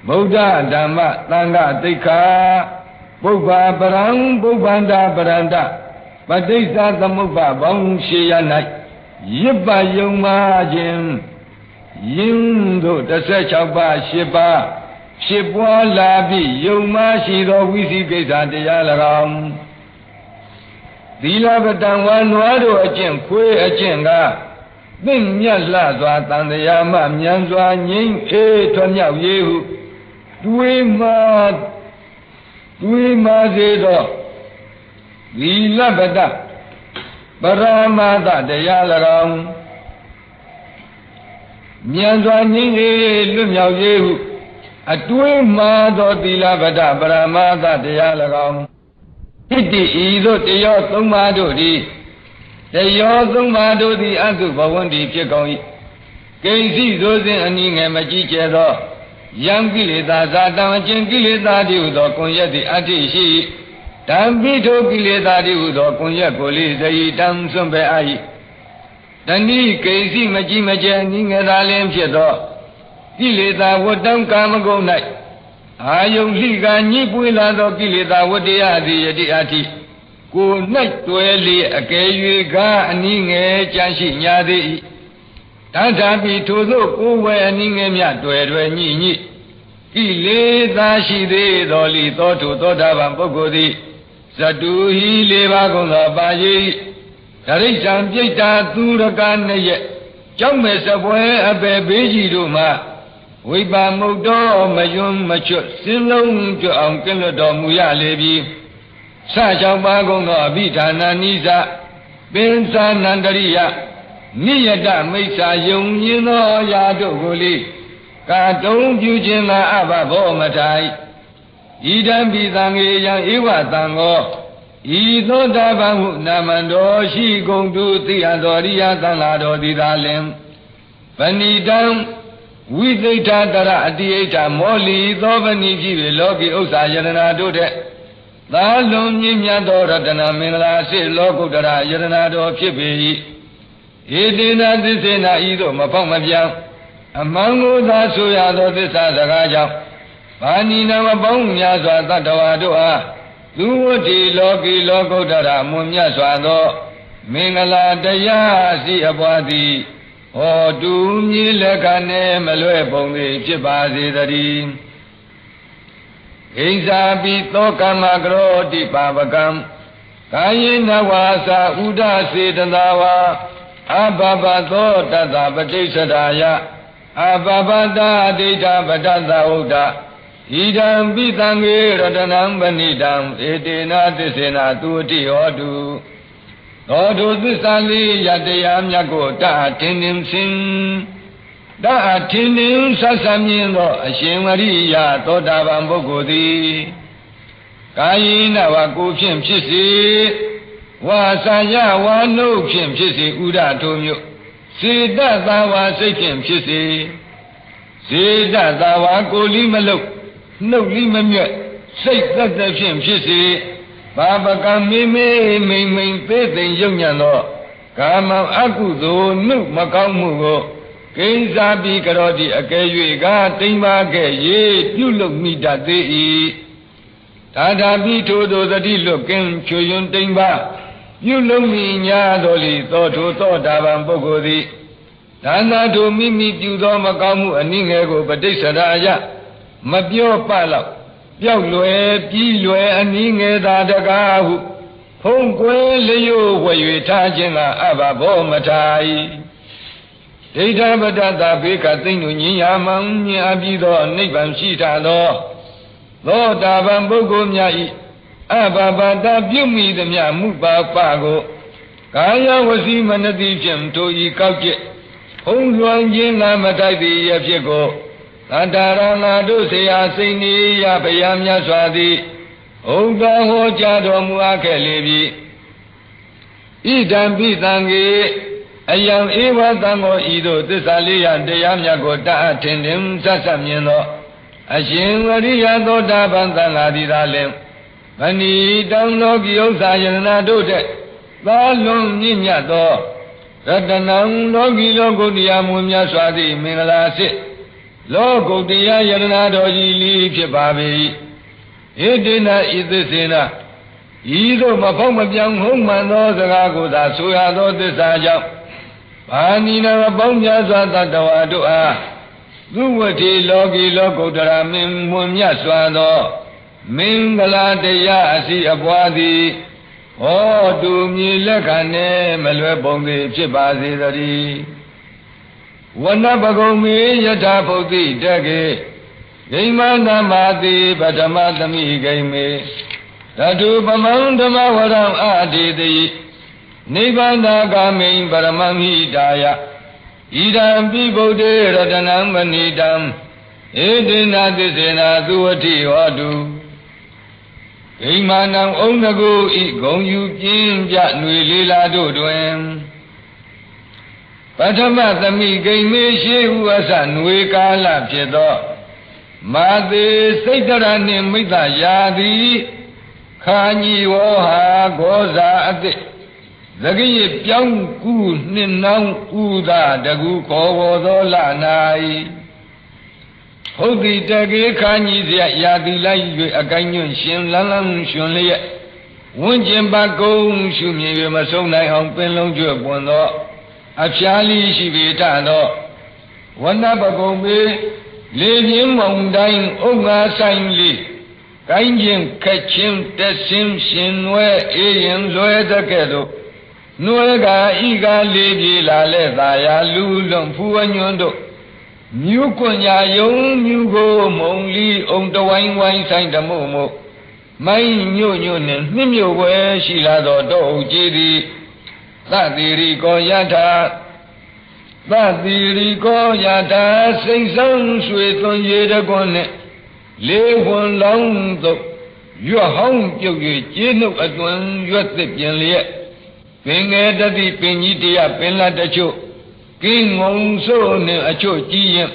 ဗုဒ္ဓဓမ္မသံဃတိက္ခာ ပုဗ္ဗာပရံပုဗ္ဗန္တာပရန္တပဋိစ္စသမုပ္ပါဘောင်းရှိရ၌ရစ်ပါယုံမာခြင်းယင်းတို့16ပါး8ပါးဖြစ်ပွားလာပြီးယုံမရှိသောဝိသိကိစ္စတရား၎င်းသီလပတံဝါနွားတို့အကျင့်ခွေးအကျင့်ကသိမြတ်လှစွာတန်တရားမှမြန်စွာငြိမ့်အေးထွမြောက်ရေးဟုတွေးမှစေသောသီလပတပရမတ္တတရား၎င်းမြန်စွာငြိမ့်အေးလွတ်မြောက်ရေးဟုအတွေးမှသောသီလပတပရမတ္တတရား၎င်းဣတိဤသို့တယောသုံးပါးတို့သည်တယောသုံးပါးတို့သည်အတုဘဝန္တိဖြစ်ကုန်၏ကိဉ္စီသို့စဉ်အနည်းငယ်မကြည့်ကျဲသောယံကိလေသာဇာတံအကျင့်ကိလေသာတိဟုသောကွန်ရက်သည်အတ္တိရှိတံပိထိုကိလေသာတိဟုသောကွန်ရက်ကိုလေးစေ၏တံစွန့်ပဲအာ၏တဏိကိဉ္စီမကြည့်မကျဲအနည်းငယ်သာလင်းဖြစ်သောကိလေသာဝတ္တံကာမဂုဏ်၌အာယုန်လိကညှိပွေလာသောကိလေသာဝတ္တရားသည်ယတိအထိကို၌တွယ်လေအကယ်၍ကအနည်းငယ်ကြံရှိညာသေး၏တထာပိထိုသို့ကိုယ်ဝယ်အနည်းငယ်မြတွယ်ညှိကိလေသာရှိသေးတော်လီသောထုသောတာပန်ပုဂ္ဂိုလ်သည်ဇတုဟိလေးပါးကုန်သောပါယေဒရိစ္ဆံပြိတ္တာသူရကနရဲ့ကြောင့်မဲ့စပွဲအပေဘေးကြီးတို့မှဝိပါမုတ်တော်မယွန်းမချွတ်စင်းလုံးကျွအောင်ကင်းလွတ်တော်မူရလေပြီစ6ပါးကုန်သောအဘိဓာနာနိစ္စပင်စာနန္တရိယနိယတမိစ္ဆာယုံမြင်သောအရာတို့ကိုလေကာတုံးပြုခြင်းသာအဘဘောမထိုင်ဤတံပိသံဃေယံဧဝတံဃောဤသောတာပန်ဟုနာမံတော်ရှိကုန်သူသိရသောရိယသံဃာတော်သည်သာလင်ဗဏိတံဝိသိဋ္ဌတရအတိဣဋ္ဌမောလီသောဗဏိဖြစ်၍လောကီဥစ္စာယတနာတို့တဲ့သာလွန်မြင့်မြတ်သောရတနာမင်္ဂလာစေလောကုတ္တရယတနာတော်ဖြစ်ပေ၏ဧတေနသစ္စေနာဤသို့မဖောက်မပြောင်းအမှန်ကိုသာဆိုရသောသစ္စာစကားကြောင့်ဘာနိနာမပေါင်းများစွာတတ္တဝါတို့အားသူဝတ္တိလောကီလောကုတ္တရမွန်မြတ်စွာသောမင်္ဂလာတရားစီအပွားသည်ဟောတူမြည်လက်ခနဲ့မလွဲပုံသည်ဖြစ်ပါစေတည်းဣဇာပိသောကမ္မကရောတိပါပကံကာယေနဝါစာဥဒစေတသာဝါအဘဘသောတတ္တပဋိစ္စဒါယအဘဘတာဒိဋ္ဌပတ္တသဟုတ်တာဣဒံပိသံဃေရတနံပဏိတံဧတေနသစ္စေနာသူတိဟောတုသောတုသစ္စာလေးယတရားမြတ်ကိုတထင်ထင်စင်တထင်ထင်ဆက်ဆံမြင်သောအရှင်ဝရိယသောတာပန်ပုဂ္ဂိုလ်သည်ကာယေနဝကိုဖြင့်ဖြစ်စေဝါစာယဝါနှုတ်ဖြင့်ဖြစ်စေဥဒထုံမြို့စေတသာဝါစိတ်ဖြင့်ဖြစ်စေစေတသာဝါကိုလိမလုတ်နှုတ်လိမမြွက်စိတ်သက်သက်ဖြင့်ဖြစ်စေဘာပကံမိမိမိန်သေးသိမ်ရုပ်ညံ့သောကာမအကုသိုလ်နှုတ်မကောင်းမှုကိုကိဉ္စာပိကရောတိအကယ်၍ကတိမ်ပါခဲ့ရေပြုလုပ်မိတတ်သေး၏သာသာပိထိုသောသတိလွတ်ကင်းချွေယွန်းတိမ်ပါပြုလုပ်မိညာတော်လီသောထိုသောတာပန်ပုဂ္ဂိုလ်သည်ဒါနာတို့မိမိပြုသောမကောင်းမှုအနည်းငယ်ကိုပဋိစ္စရာယမပြောပလောက်ပျောက်လွယ်ပြီးလွယ်အနည်းငယ်သာတကားဟုဖုံးကွယ်လျို့ဝ၍ထားခြင်းကအဘဘောမထိုင်ဒိဋ္ဌပတ္တသာဘေကသိမ့်တို့ညင်ရမှန်မြင်အပ်ပြီးသောနိဗ္ဗာန်ရှိတာသောတာပန်ပုဂ္ဂိုလ်များ၏အဘဘတာပြုမိသည်မြမှုပါပကိုကာယဝစီမနတိဖြင့်တို့ဤကောက်ကျက်ဖုံးလွှမ်းခြင်းငါမတိုက်သည်ရဖြစ်ကိုသတ္တရငါတို့ဆရာစိန်နေရဗျာမြတ်စွာသည်ဥဒ္ဒဟောကြားတော်မူအပ်ခဲ့လေပြီဣဒံပိသံဃေအယံဧဝသံဃောဤသို့သစ္စာလေးရတရားမြတ်ကိုတတ်ထင်ထင်ဆက်ဆက်မြင်သောအရှင်ဝရိယသောတာပန်သံဃာတိသာလင်မဏိတံလောကီဥစ္စာယန္နာတို့တဲ့သာလွန်မြင့်မြတ်သောရတနံလောကီလောကုတ္တရာမွန်မြတ်စွာသည့်မင်္ဂလာစစ်လောကုတ္တရာယန္နာတော်ကြီးလီဖြစ်ပါပေ၏ ဧတေနဣသစ္စေနဤသို့မဖောက်မပြောင်းဟုတ်မှန်သောစကားကိုသာဆိုရသောသစ္စာကြောင့်ဘာနိနာပေါင်းများစွာတတ္တဝါတို့အားသူဝတိလောကီလောကုတ္တရာမင်းမွန်မြတ်စွာသောမင်္ဂလာတရားအစီအပွားသည်ဟောတူမြည်လက်ခံနှင့်မလွဲပုံသည်ဖြစ်ပါစေသတည်းဝနပကုံမေယထာဘုဒ္ဓိတကေဂိမနာမတိပထမသမိဂိမေဓတုပမံဓမ္မဝရံအာတိတိနိဗ္ဗာန်ဂာမိံပရမံဟိတာယဣဒံပိဗုဒ္ဓေရတနံမဏိတံဧတေနသစ္စေနာသုဝတိဟောတုဂိမာနံဩငကုဤဂုံယူပြင်းပြຫນွေလေးလာတို့တွင်ပထမသမိဂိမေရှိဟုအစຫນွေကာလဖြစ်သောမာသေစိတ်တရနှင့်မိတ္တယာသည်ခာညီဝောဟာဂောဇာအတိသကိယပြောင်းကူနှင့်နောင်ဥသာတကူခေါ်ဝေါ်သောလ၌ဟုတ်သည်တကေခာညီစရာယာတိလိုက်၍အကိုင်းညွန့်ရှင်လန်းလန်းရှင်လျက်ဝန်းကျင်ပါကုန်းရှုမြင်၍မဆုံးနိုင်အောင်ပင်လုံးကျွပွန်သောအဖျားလီရှိပေထသောဝနပကုံပေလေပြင်းမုန်တိုင်းအုံငါဆိုင်လီကိုင်းခြင်းခက်ခြင်းတက်ဆင်းရှင်နွယ်အေးရင်လွယ်တဲ့ကဲ့သို့နွယ်ကဤကလေးပြေလာလဲသာယာလူလွန်ဖူဝညွန်းတို့မြူကွညာယုံမြူကိုမုံလီအောင်တဝိုင်းဝိုင်းဆိုင်တမို့မို့မိုင်းညွညွနှင့်နှစ်မြို့ပွဲရှိလာသောတောအုပ်ကြီးသည်သတိရိကောယထာသတိရိကောယထာစိတ်ဆုံးရွှေသွန်ရေတကွန်းနှင့်လေးဝန်လောင်းသို့ရွတ်ဟောင်းပြုတ်၍ကျေးနှုတ်အတွင်ရွတ်သစ်ပြင်လျက်ပင်ငယ်တတိပင်ကြီးတရားပင်လာတချို့ကင်းငုံဆိုးနှင့်အချို့ကြည်ရင်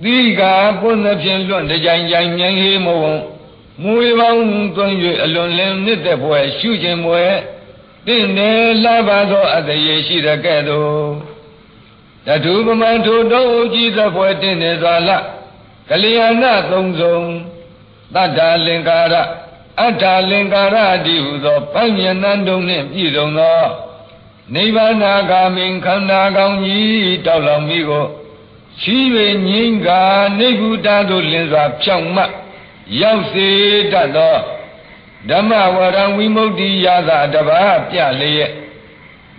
သီကပွန်းသဖြင့်လွတ်တကြိုင်ကြိုင်မြန်ဟေးမဝုံမွေပေါင်းသွင်း၍အလွန်လင်းနှစ်သက်ပွဲရှုခြင်းပွဲတင့်တယ်လာပါသောအတရေရှိတဲ့ကဲ့သို့တထုပမံထိုတော်ကြည်သက်ပွဲတင့်တယ်စွာလကလျာဏသုံးစုံတတ္ထာလင်္ကာရအတ္ထာလင်္ကာရတိဟုသောပဉ္ဉဏတုံနှင့်ပြည့်စုံသောနိဗ္ဗာန်ဂာမိန်ခန္ဓာကောင်းကြီးတောက်လောင်မိကိုရှိ၍ငြိမ်းကာနိဗ္ဗုဒ္ဓသို့လင်းစွာဖြောင့်မတ်ရောက်စေတတ်သောဓမ္မဝရံဝိမု ക്തി ယသတပါးပြလျက်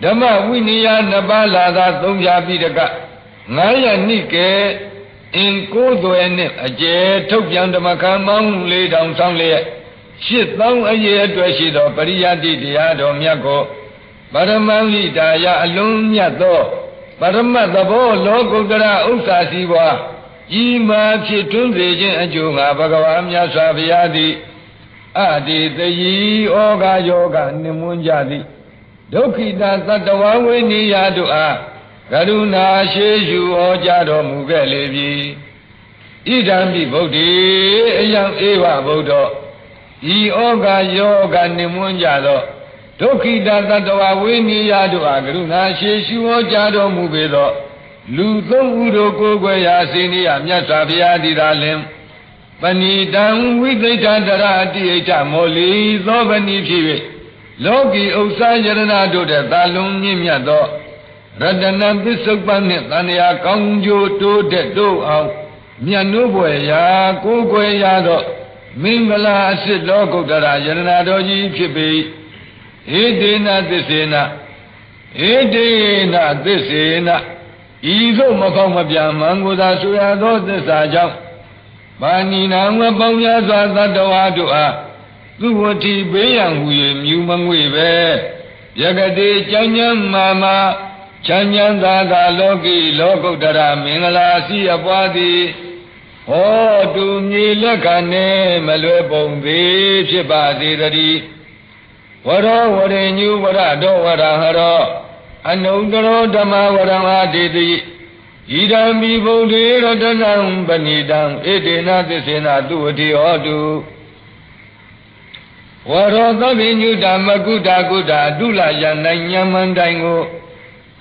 ဓမ္မဝိနည်းနှစ်ပါးလာသာသုံးပြပြီးတက900နှစ်ကဲအင်ကိုးသွဲနှင့်အကျယ်ထုတ်ပြန်ဓမ္မခံမောင်း4000ဆောင်းလျက်8000အရေအတွက်ရှိသောပရိယတ္တိတရားတော်မြတ်ကိုပရမဟိတာယအလုံးမြတ်သောပရမတ်သဘောလောကုတ္တရဥစ္စာစီပွားဤမှာဖြစ်ထွန်းစေခြင်းအကျိုးငါဘဂဝါမြတ်စွာဘုရားသည်အတေတယီဩဃယောဂနှမွန်းကြသည်ဒုက္ခိတသတ္တဝဝိနိယတို့အားကရုဏာရှိယူဟောကြားတော်မူခဲ့လေပြီဣဒံပိဗုဒ္ဓေအယံဧဝဗုဒ္ဓဤဩဃယောဂနှမွန်းကြသောဒုက္ခိတသတ္တဝဝိနိယတို့အားကရုဏာရှိယူဟောကြားတော်မူပေသောလူသုံးဦးတို့ကိုယ်ွယ်ရာစေနေရမြတ်စွာဘုရားသည်သာလင်ပဏိတံဝိသိတတရအတိဣဋ္ဌမောလီသောပဏိဖြစ်၍လောကီဥစ္စာယရဏတို့တဲ့သာလွန်မြင့်မြတ်သောရတနံပစ္စုပ္ပန်နှင့်တဏှာကောင်းကျိုးတိုးတက်တိုးအောင်မြတ်နိုးပွေရာကိုယ်ွယ်ရာသောမင်္ဂလာအစစ်လောကုတ္တရာယရဏတော်ကြီးဖြစ်ပေဧတေနသစ္စေနဧတေနသစ္စေနဤသို့မဖောက်မပြန်မှန်ကိုသာဆိုရသောသစ္စာကြောင့်ပါဏိနာဝပေါင်းများစွာသတ္တဝါတို့အားသူဝတိဘေးရန်ဟူ၍မြူမငွေပဲယကတိကျမ်းဉာဏ်မာချမ်းဉာဏ်သာသာလောကီလောကုတ္တရာမင်္ဂလာစီအပွားသည်ဟောတူမြေလက်ခံနေမလွယ်ပုံသေးဖြစ်ပါသေးတည်းဝရောဝရေညုဝရတောဝရဟရောအနုတ္တရောဓမ္မဝရံအာတိတိဣဒံမိဗုဒ္ဓေရတနံပဏိတံဧတေနသစ္စေနသူဝတိဟောတုဝရောသဗ္ဗညုတမကုတကုတအတုလယနိုင်ညမန်တိုင်ကို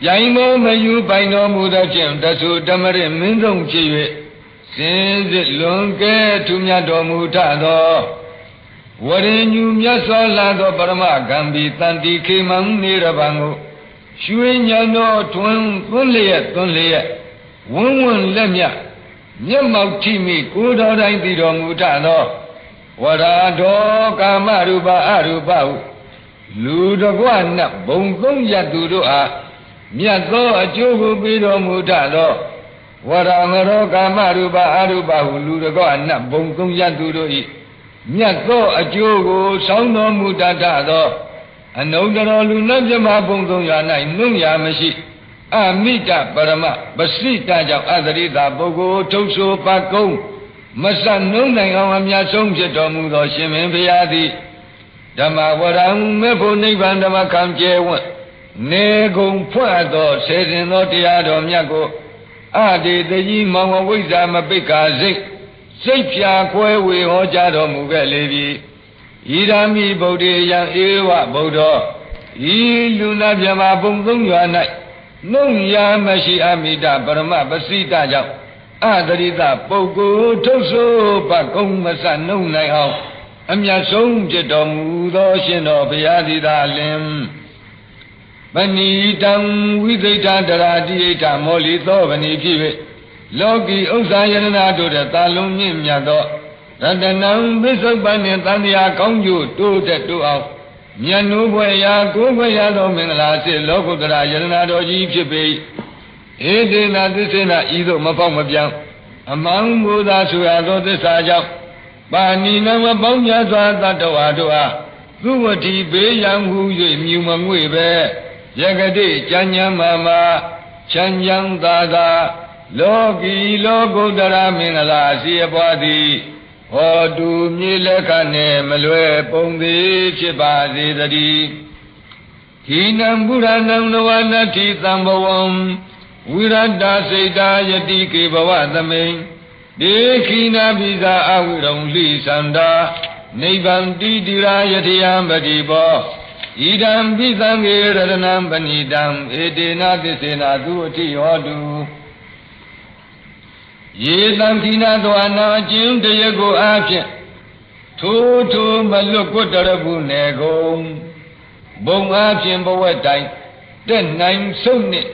ပြိုင်မောမယူပိုင်တော်မူသောဖြင့်တသုဓမ္မရမင်းဆုံးဖြစ်၍စင်စစ်လွန်ကဲထူးမြတ်တော်မူထသော ဝရင်ညူမြတ်စွာလာသောပရမဂံဘီတန်တိခေမံနေရပံကိုရွှေညံတော်ထွန်းသွန်းလျက်ဝန်းဝန်းလက်မြမျက်မှောက်ထိမိကိုယ်တော်တိုင်းသိတော်မူထသောဝရာတော်ကာမရူပအရူပဟုလူတကွနတ်ဘုံသုံးရသူတို့အားမြတ်သောအကျိုးကိုပေးတော်မူထသောဝရမရောကာမရူပအရူပဟုလူတကွနတ်ဘုံသုံးရသူတို့၏မြတ်သောအကျိုးကိုဆောင်းတော်မူတတ်သောအနုတ္တရောလူနတ်မြမဘုံသုံးရ၌နှုံရာမရှိအမိတပရမပစိတကြောင့်အသရိတာပုဂ္ဂိုလ်ထုတ်ဆိုပါကုံမဆနှုံနိုင်အောင်အမြတ်ဆုံးဖြစ်တော်မူသောရှင်မင်းဘုရားသည်ဓမ္မဝရံမေဖို့နိဗ္ဗာန်ဓမ္မခံကျဲဝံ့နေကုန်ဖွင့်သောဆေရင်သောတရားတော်မြတ်ကိုအတေတကြီးမောင်ဝိဇ္ဇာမပိက္ခာစိတ်ဖြာခွဲဝေဟောကြားတော်မူခဲ့လေပြီဣဒာမိဗုဒ္ဓေယံဧဝဗုဒ္ဓောဤလူနာမြမဘုံသုံးရွာ၌နှုံရာမရှိအမိတပရမပစိတကြောင့်အတရိတပုဂ္ဂိုလ်ထုတ်ဆိုပကုံမဆနှုံနိုင်အောင်အမြတ်ဆုံးဖြစ်တော်မူသောရှင်တော်ဘုရားသည်သာလင်ပဏိတံဝိသိတတရာတိဣဋ္ဌမောလီသောဗဏီဖြစ်၍လောကီဥစ္စာယရဏတို့တဲ့တာလုံးမြင့်မြတ်သောရတနံပစ္စုပန်နှင့်တန်တရားကောင်းကျိုးတိုးတက်တိုးအောင်မြတ်နိုးဖွယ်ရာကိုယ်ဖွယ်ရာသောမင်္ဂလာစေလောကုတ္တရာယရဏတော်ကြီးဖြစ်ပေဧတေနသစ္စေနဤသို့မဖောက်မပြောင်းအမှန်ဘုရားဆိုရသောသစ္စာကြောင့်ပါဏိနံမပေါင်းများစွာတတ္တဝါတို့အားသုဝတိဘေးရန်ဟု၍မြူမငွေပဲယကတိကျမ်းညာမာချမ်းချမ်းသာသာလောကီလောကုတ္တရာမင်္ဂလာစီအပွားသည်ဟောတုမြေလက်ခနှင့်မလွဲပုံသည်ဖြစ်ပါစေတည်းခိနံဘုရားနံနဝနတ္တိသံဘဝံဝိရတစိတ်တာယတိကေဘဝသမိန်ဒေခိနာပိဇာအဝိရုံလိသန္တာနိဗ္ဗံတိတိရာယတိယံပတိဘောဣဒံပိသံဃေရတနံပဏိတံဧတေနသစ္စေနာသူအတိဟောတုယေတံခိနာသောအနာအကျဉ်တရကိုအားဖြင့်ထိုမလွတ်ကွတရဘူးနေကုန်ဘုံအားဖြင့်ဘဝတိုင်တက်နိုင်ဆုံးနှင့်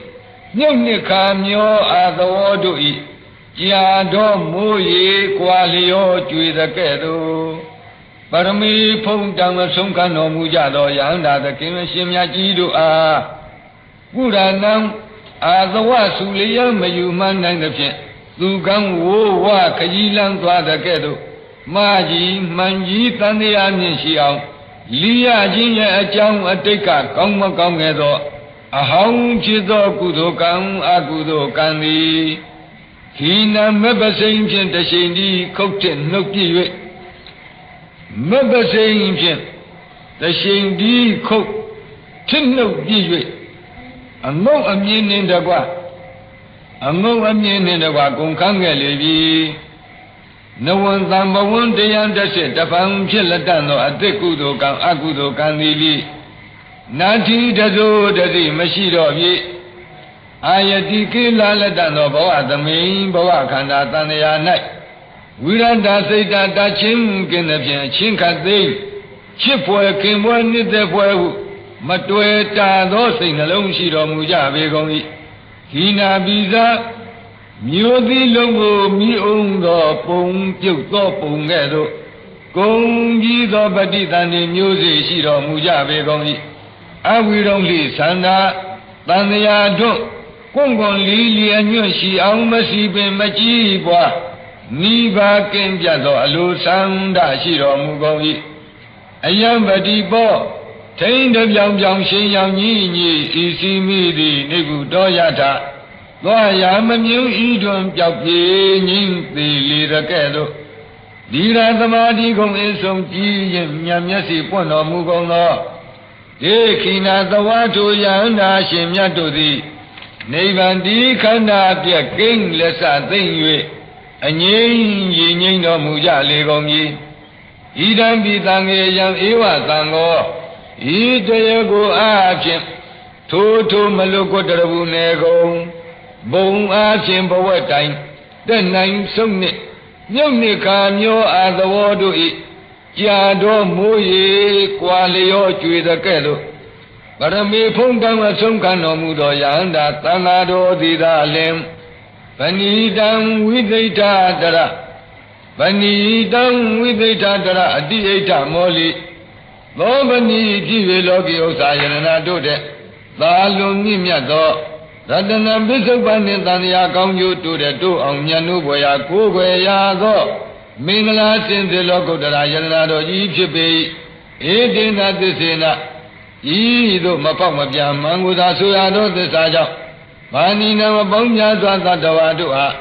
ညုတ်နှစ်ခါမျောအာသဝတို့ဤကြာတော်မိုးရေကွာလျောကျွေတဲ့ကဲ့သို့ပရမီဖုံတံဆုံးခံတော်မူကြသောယဟန္တာသခင်ရှင်မြတ်ကြီးတို့အားပုရဏံအာသဝစုလျံမယူမှန်းနိုင်သဖြင့်သူကံဝိုးဝခကြီးလန်းသွားတဲ့ကဲ့သို့မာကြီးမှန်ကြီးတန်တရားမြင့်ရှိအောင်လီယခြင်းရဲ့အကြောင်းအတိတ်ကကောင်းမကောင်းခဲ့သောအဟောင်းဖြစ်သောကုသိုလ်ကံအကုသိုလ်ကံသည်ခိနမပစိန်ဖြင့်တရှိန်ဒီခုတ်တဲ့နှုတ်ပြည့်၍မပစိန်ဖြင့်တရှိန်ဒီခုတ်ထစ်နှုတ်ပြည့်၍အငုံအမြင်နှင့်တကွကုန်ခန်းခဲ့လေပြီနဝံသံဘဝံတရားတစ်စစ်တပံဖြစ်လက်တန်သောအတိတ်ကုသိုလ်ကံအကုသိုလ်ကံသည်လိနာတိတဇိုတတိမရှိတော့ပြီအာယတိကိလာလက်တန်သောဘဝသမိန်ဘဝခန္ဓာတန်ရာ၌ဝိရဒစိတ်တချင်းကင်းသည်ဖြင့်ချင်းခတ်သိချစ်ဖွယ်ခင်ဖွယ်နှစ်သက်ဖွယ်ဟုမတွေ့တာသောစိတ်နှလုံးရှိတော်မူကြပေကုန်၏ခိနာပိဇာမြို့သီးလုံးကိုမိအောင်သောပုံပြုတ်သောပုံကဲ့သို့ကုံကြီးသောပဋိသန္ဓေမျိုးစေ့ရှိတော်မူကြပေကုန်၏အဝိရုံလိသန္တာတန်မြာတွန့်ကွန်ကွန်လီလီအညွန့်ရှိအောင်မစီပင်မကြည့်ပွားနိဗ္ဗာန်ကင်းပြတ်သောအလိုသန္တာရှိတော်မူကုန်၏အယံပတိပောထိန်တပြောင်ပြောင်ရှင်ရောင်ကြီးဤစီမိသည်နေကုတော်ယထာသွားရာမမြူဤတွင်ပြောက်ပြေငင်းသေးလေတဲ့ကဲ့သို့ဒီရသမာဓိကုန်အဆုံးကြည်ရင်မြတ်မျက်စိပွင့်တော်မူကုန်သောဒေခိနာသဝတုယန္တာရှင်မြတ်တို့သည်နိဗ္ဗာန်ဒီခန္ဓာပြည့်ကိန်းလက်စသိမ့်၍အငြိမ့်ရည်ငြိမ့်တော်မူကြလေကုန်ပြီဣဒံပိသံဃေယံဧဝသံဃောဤတရကိုအားဖြင့်ထိုမလွတ်ကွတရဘူးနေကုန်ဘုံအားဖြင့်ဘဝတိုင်တက်နိုင်ဆုံးနှင့်မြုပ်နှစ်ခါမျောအာသဝတို့ဤ ကြာတော်မိုးရေကွာလျောကျွေတဲ့ကဲ့သို့ပရမေဖုံးကံအဆုံးခံတော်မူသောယဟန္တာသံဃာတော်သည်သာလင်ဗဏိတံဝိသိဋ္ဌတရဗဏိတံဝိသိဋ္ဌတရအတိဣဋ္ဌမောလိသောဗဏိဖြစ်၍လောကီဥစ္စာယရဏတို့တဲ့သာလွန်မြင့်မြတ်သောရတနာပစ္စုပန်နှင့်တန်ရာကောင်းကျိုးတို့တဲ့တို့အောင်မြတ်နိုးဘွယ်ရာကိုယ်ွယ်ရာသောမင်္ဂလာစင်စစ်လောကုတ္တရာယရဏတော်ကြီးဖြစ်ပေဧတေနသစ္စေနဤသို့မပေါက်မပြမံကိုသာဆိုရသောသစ္စာကြောင့်မာနီနမပေါင်းများစွာသတ္တဝါတို့အား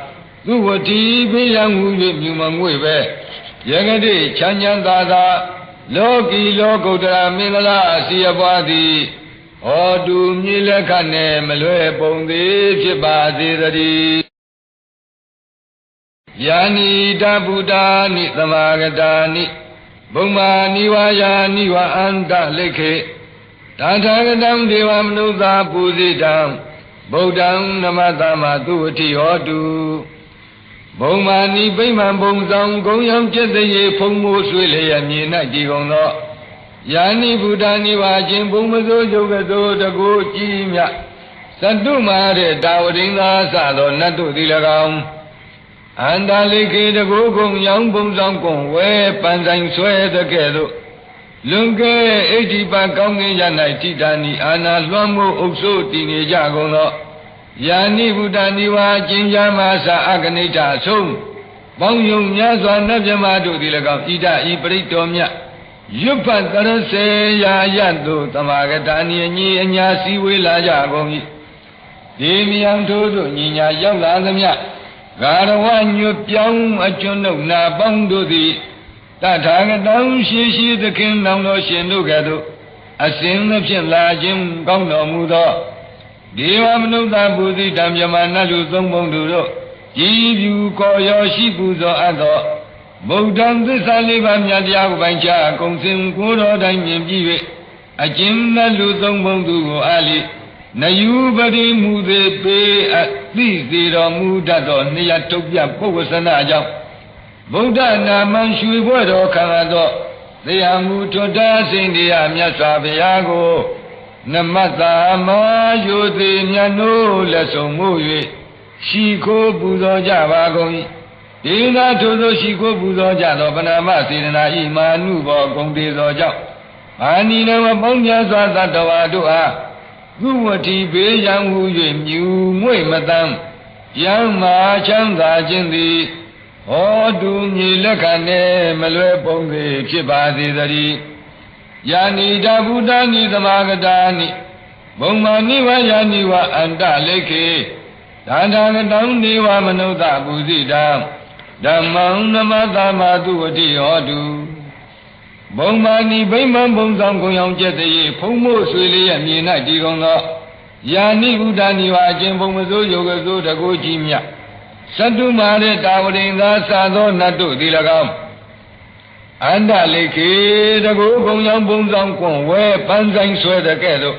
သူဝတိပိယံဟူ၍မြူမငွေပဲယကတိချမ်းချမ်းသာသာလောကီလောကုတ္တရာမင်္ဂလာအစီအပွားသည်ဟောတုမြေလက်ခနဲ့မလွဲပုံသေးဖြစ်ပါစေတည်းယာနိတဗုဒ္ဓာနိသမာဂတာနိဘုံမာနိဝါယာနိဝအန္တလိခေသာထာဂတံဒေဝမနုဿာပူဇိတံဗုဒ္ဓံနမသမသူဝတိဟောတုဘုံမာနိဗိမာန်ဘုံဆောင်ဂုံရောင်ကျက်တရေဖုံမိုးဆွေလျက်မြေ၌ကြည်ကုန်သောယာနိဗုဒ္ဓနိဝါချင်းဘုံမစိုးယုတ်ကသောတကူကြည်မြသတ္တုမာတဲ့တာဝတိန်သာစသောနတ်တို့သည်၎င်းအန္တလိခေတကူကုံရောင်ဘုံဆောင်ကုန်ဝဲပန်းဆိုင်ဆွဲတဲ့ကဲ့သို့လွန်ကဲဣဋ္ဌိပကောင်းကင်ရ၌တိတာနိအာနာလွှမ်းမိုးအုပ်စိုးတည်နေကြကုန်သောယာနိဗုဒ္ဓနိဝါကျင်ကြမာစာအကနိဋ္ဌအဆုံးပေါင်းယုံများစွာနတ်မြမတို့သည်၎င်းဣဒဤပရိတော်မြတ်ရွတ်ဖတ်တရစေရာယတုသမာဂတာနိအညီအညာစည်းဝေးလာကြကုန်၏ဒီမြောင်ထိုးတို့ညီညာရောက်လာသမျှဂါရဝညွတ်ပြောင်းအကျွန်းတို့နာပေါင်းတို့သည်တထာဂတံရှိရှိသခင်နောင်တော်ရှင်တို့ကဲ့သို့အစဉ်မဖြစ်လာခြင်းကောင်းတော်မူသောဒေဝမနုဿပူဇိတံမြမနတ်လူသုံးပုံတို့ကြည်ဖြူကော်ရောရှိပူဇော်အပ်သောဗုဒ္ဓံသစ္စာလေးပါးမြတ်တရားကိုပိုင်ခြားကုံစင်ကိုယ်တော်တိုင်းမြင်ပြီး၍အကျဉ်းနတ်လူသုံးပုံသူကိုအားလိနယူပတိမူသေးပေအသိစေတော်မူတတ်သောနေရထုတ်ပြပုဂ္ဂဝဆနာကြောင့်ဗုဒ္ဓနာမံရွှေဘွဲ့တော်ခံရသောတရားမူထွတ်တာစိန်တရားမြတ်စွာဘုရားကိုနမတ္တာမယုတိမြတ်နိုးလက်ဆုံးမှု၍ရှိခိုးပူဇော်ကြပါကုန်၏ဒေနာထိုသောရှိခိုးပူဇော်ကြသောပဏာမစေတနာဤမာနုဘောဂုံတေသောကြောင့်မာနီနမပေါင်းများစွာသတ္တဝါတို့အားသူဝတိဘေးရန်ဟူ၍မြူမွေ့မတမ်းယံမာချမ်းသာခြင်းသည်ဟောတုမြေလက်ခံနဲ့မလွဲပုံသေးဖြစ်ပါစေတည်းယာနိတဗုဒ္ဓာနိသမာဂတာနိဘုံမာနိဝါယာနိဝအန္တလိခေသာထာဂတံဒေဝမနုဿပူဇိတံဓမ္မံနမသမသူဝတိဟောတုဘုံမာနိဗိမာန်ဘုံဆောင်ကုံရောင်ကျက်တရေဖုံမို့ဆွေလေးရဲ့မြေ၌တည်ကုန်သောယာနိဗုဒ္ဓနိဝါအချင်းဘုံမစိုးယောဂစိုးတကူကြီးမြတ်သတ္တုမာတဲ့တာဝတိန်သာစသောနတ်တို့သည်၎င်းအန္တလိခေတကူကုံရောင်ဘုံဆောင်ကွန်ဝဲပန်းဆိုင်ဆွဲတဲ့ကဲ့သို့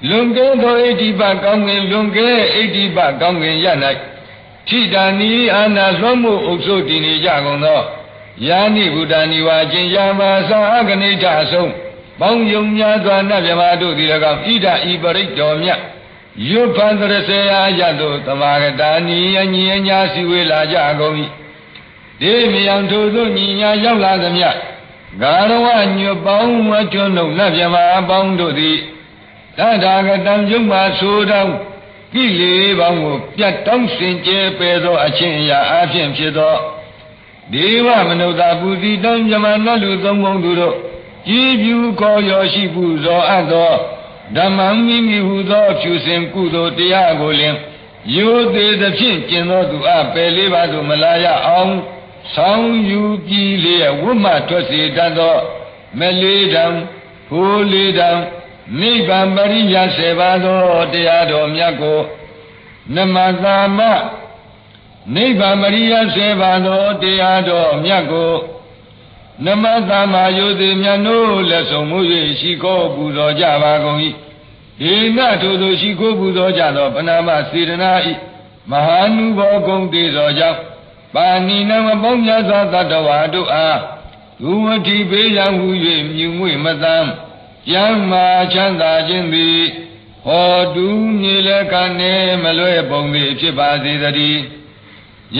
လွန်ကဲသောဣဋ္ဌိပကောင်းကင်လွန်ကဲဣဋ္ဌိပကောင်းကင်ရ၌ထိတာနိအာနာလွှမ်းမိုးအုပ်စိုးတည်နေကြကုန်သောယာနိဗုဒ္ဓနိဝါကျင်ယာမာသာအကနိဋ္ဌအဆုံးပေါင်းယုံများစွာနတ်မြမတို့သည်၎င်းဣဒဤပရိတော်မြတ်ရွတ်ဖန်တရစေယယတုသမာဂတာနိအညီအညာစီဝေလာကြကုန်၏ဒီမြောင်ထိုသို့ညီညာရောက်လာသမျှဂါရဝညွတ်ပေါင်းအကျွန်းတို့နတ်မြမအပေါင်းတို့သည်တထာဂတံယုံမှာဆိုတော်ကိလေပေါင်းကိုပြတ်တောင်းစင်ကြဲပယ်သောအချင်းအရာအဖြစ်ဖြစ်သောဒေဝမနုဿပူဇိတံမြမနတ်လူသုံးပုံသူတို့ကြည်ဖြူခေါ်ရောရှိပူဇော်အပ်သောဓမ္မံမိမိဟုသောဖြူစင်ကုသိုလ်တရားကိုလင်ယောသေးသဖြင့်ကျင်သောသူအပယ်လေးပါးသို့မလာရအောင်ဆောင်းယူကြည်လျက်ဝတ်မှထွက်စေတတ်သောမလေးတံဖိုးလေးတံနိဗ္ဗာန်ပရိယ7ပါးသောတရားတော်မြတ်ကိုနမသာမနိဗ္ဗာန်ပရိယ7ပါးသောတရားတော်မြတ်ကိုနမသာမယုတိမြတ်နိုးလက်ဆုံးမှု၍ရှိခိုးပူဇော်ကြပါကုန်၏ဒီနထိုသို့ရှိခိုးပူဇော်ကြသောပဏာမစေတနာ၏မဟာနုဘောဂုံတေသောကြောင့်ပါဏိနမပေါင်းများစွာသတ္တဝါတို့အား သူဝတိဘေးရန်ဟု၍မြူငွေမတမ်းကျမ်းမာချမ်းသာခြင်းသည်ဟောတုမြေလက်ကနေမလွဲပုံသည်ဖြစ်ပါစေတည်း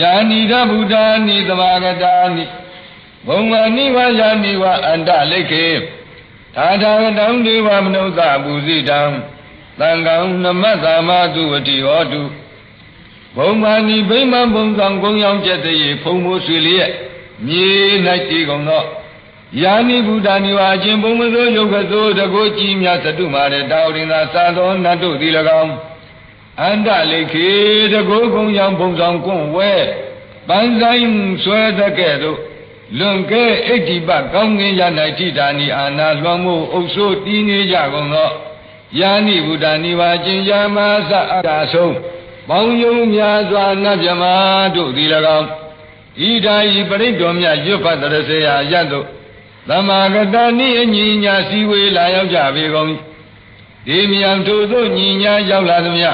ယာနိဒဗုဒ္ဓနိသမာဂတာနိဘုံဝနိဝါယာနိဝအန္တလိခေသာထာဂတံဒေဝမနုဿပူဇိတံသံဃံနမတ္တမသူဝတိဟောတုဘုံမာနိဗိမံဘုံဆောင်ကုံရောင်ကျက်သည်ဖုံမိုးဆွေလျက်မြေ၌တည်ကုန်သောယာနိဗုဒ္ဓနိဝါအချင်းဘုံမစိုးယုတ်ကစိုးတကိုကြည်မြတ်သတုမာရတာဝရိန္ဒာသာသောနတ်တို့သည်၎င်းအန္တလိခေတကိုကုံရောင်ဘုံဆောင်ကွန့်ဝဲပန်းဆိုင်ဆွဲတဲ့ကဲ့သို့လွန်ကဲဣတိပကောင်းငင်ရ၌ထိတာနိအာနာလွန်မှုအုပ်ဆိုးတည်နေကြကုန်သောယာနိဗုဒ္ဓနိဝါအချင်းယာမသအတာဆုံးပေါင်းယုံများစွာနတ်မြမတို့သည်၎င်းဤဓာဤပရိတော်မြတ်ရွတ်ဖတ်တရစေရာရတ်တို့သမာဂတနိအညီညာစီဝေလာရောက်ကြပေကုန်ဒီမြန်ထိုသို့ညီညာရောက်လာသမျှ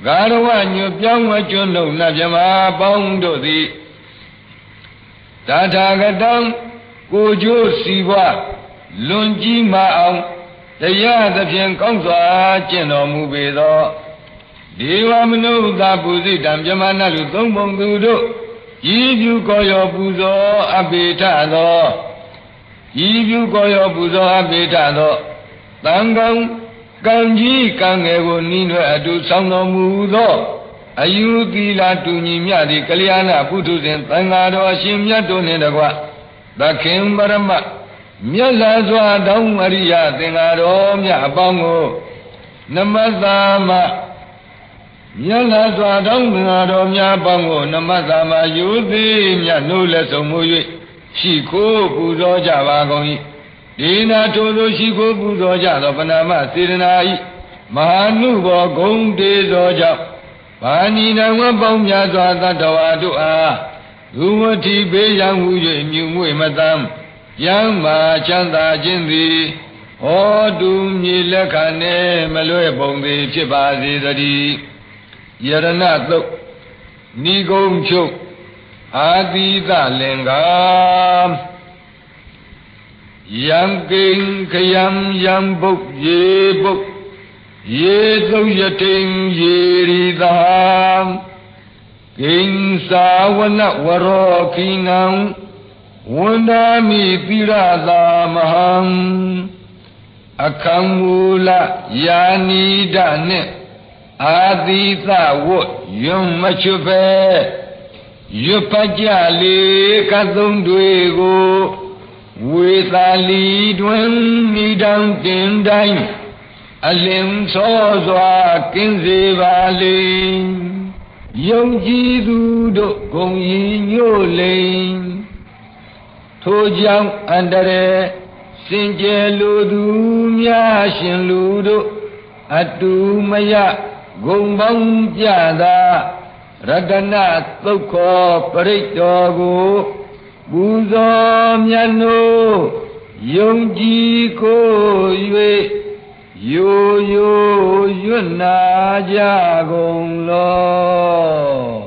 ဂါရဝညွတ်ပြောင်းဝကျွန်းတို့နတ်မြမပေါင်းတို့သည်သာထာဂတံကိုကျိုးစီဘွားလွန်ကြီးမအောင်တရားသဖြင့်ကောင်းစွာကျင့်တော်မူပေသောဒေဝမနုဿပူဇိတံမြမနတ်လူသုံးပုံသူတို့ဤပြုကောရောပူဇော်အဘိဓသောဤပြုကောရောပူဇော်အဘိဓသောတန်ကံကံကြီးကံငယ်ကိုနိနှွဲအတူဆောင်တော်မူသောအယူသီလတူညီမြသည့်ကလျာဏပုထုဇဉ်သံဃာတော်အရှင်မြတ်တို့နှင့်တကွသခင်ပရမမြတ်လာစွာတောင်းအရိယသင်္ဃာတော်မြတ်အပေါင်းကိုနမတ္တမမြတ်လာစွာတောင်းသင်္ဃာတော်များအပေါင်းကိုနမတ္တမယူသည်မြတ်နိုးလက်ဆုံးမူ၍ရှိခိုးပူဇော်ကြပါကုန်၏ဒေနာထိုသို့ရှိခိုးပူဇော်ကြသောပဏာမစေတနာ၏မဟာနုဘောဂုံတေသောကြောင့်ဘာနိနဝပေါင်းများစွာသတ္တဝါတို့အားသူဝတိဘေးရန်ဟု၍မြူငွေမတမ်းယံမာချမ်းသာခြင်းသည်ဟောတုမြေလက်ခံနှင့်မလွဲပုံသည်ဖြစ်ပါစေတည်းယရဏသုတ်နိဂုံချုပ်အာတိသလင်္ကာယံကိဉ္ခယံယံဘုတ်ယေဘုတ်ယေသုယတိံယေရိသာကိဉ္စာဝနဝရောခိနံဝန္ဒာမိတိရသာမဟံအခံမူလယာနိဒနှင့်အာတိသဝတ်ယွန်းမချွပဲရွတ်ဖတ်ကြလေကသုံးတွေကိုဝေသာလီတွင်မိတံတင်တိုင်းအလင်းစောစွာကင်းစေပါလေယုံကြည်သူတို့ဂုံရီညို့လိမ်ထိုကြောင့်အန္တရာယ်စင်ကြယ်လူသူများရှင်လူတို့အတူမယဂုံပေါင်းကြသာရတနာသုတ်ခောပရိတ်တော်ကိုပူဇော်မြတ်နိုးယုံကြည်ကို၍ယိုယိုရွတ်နာကြကုန်လော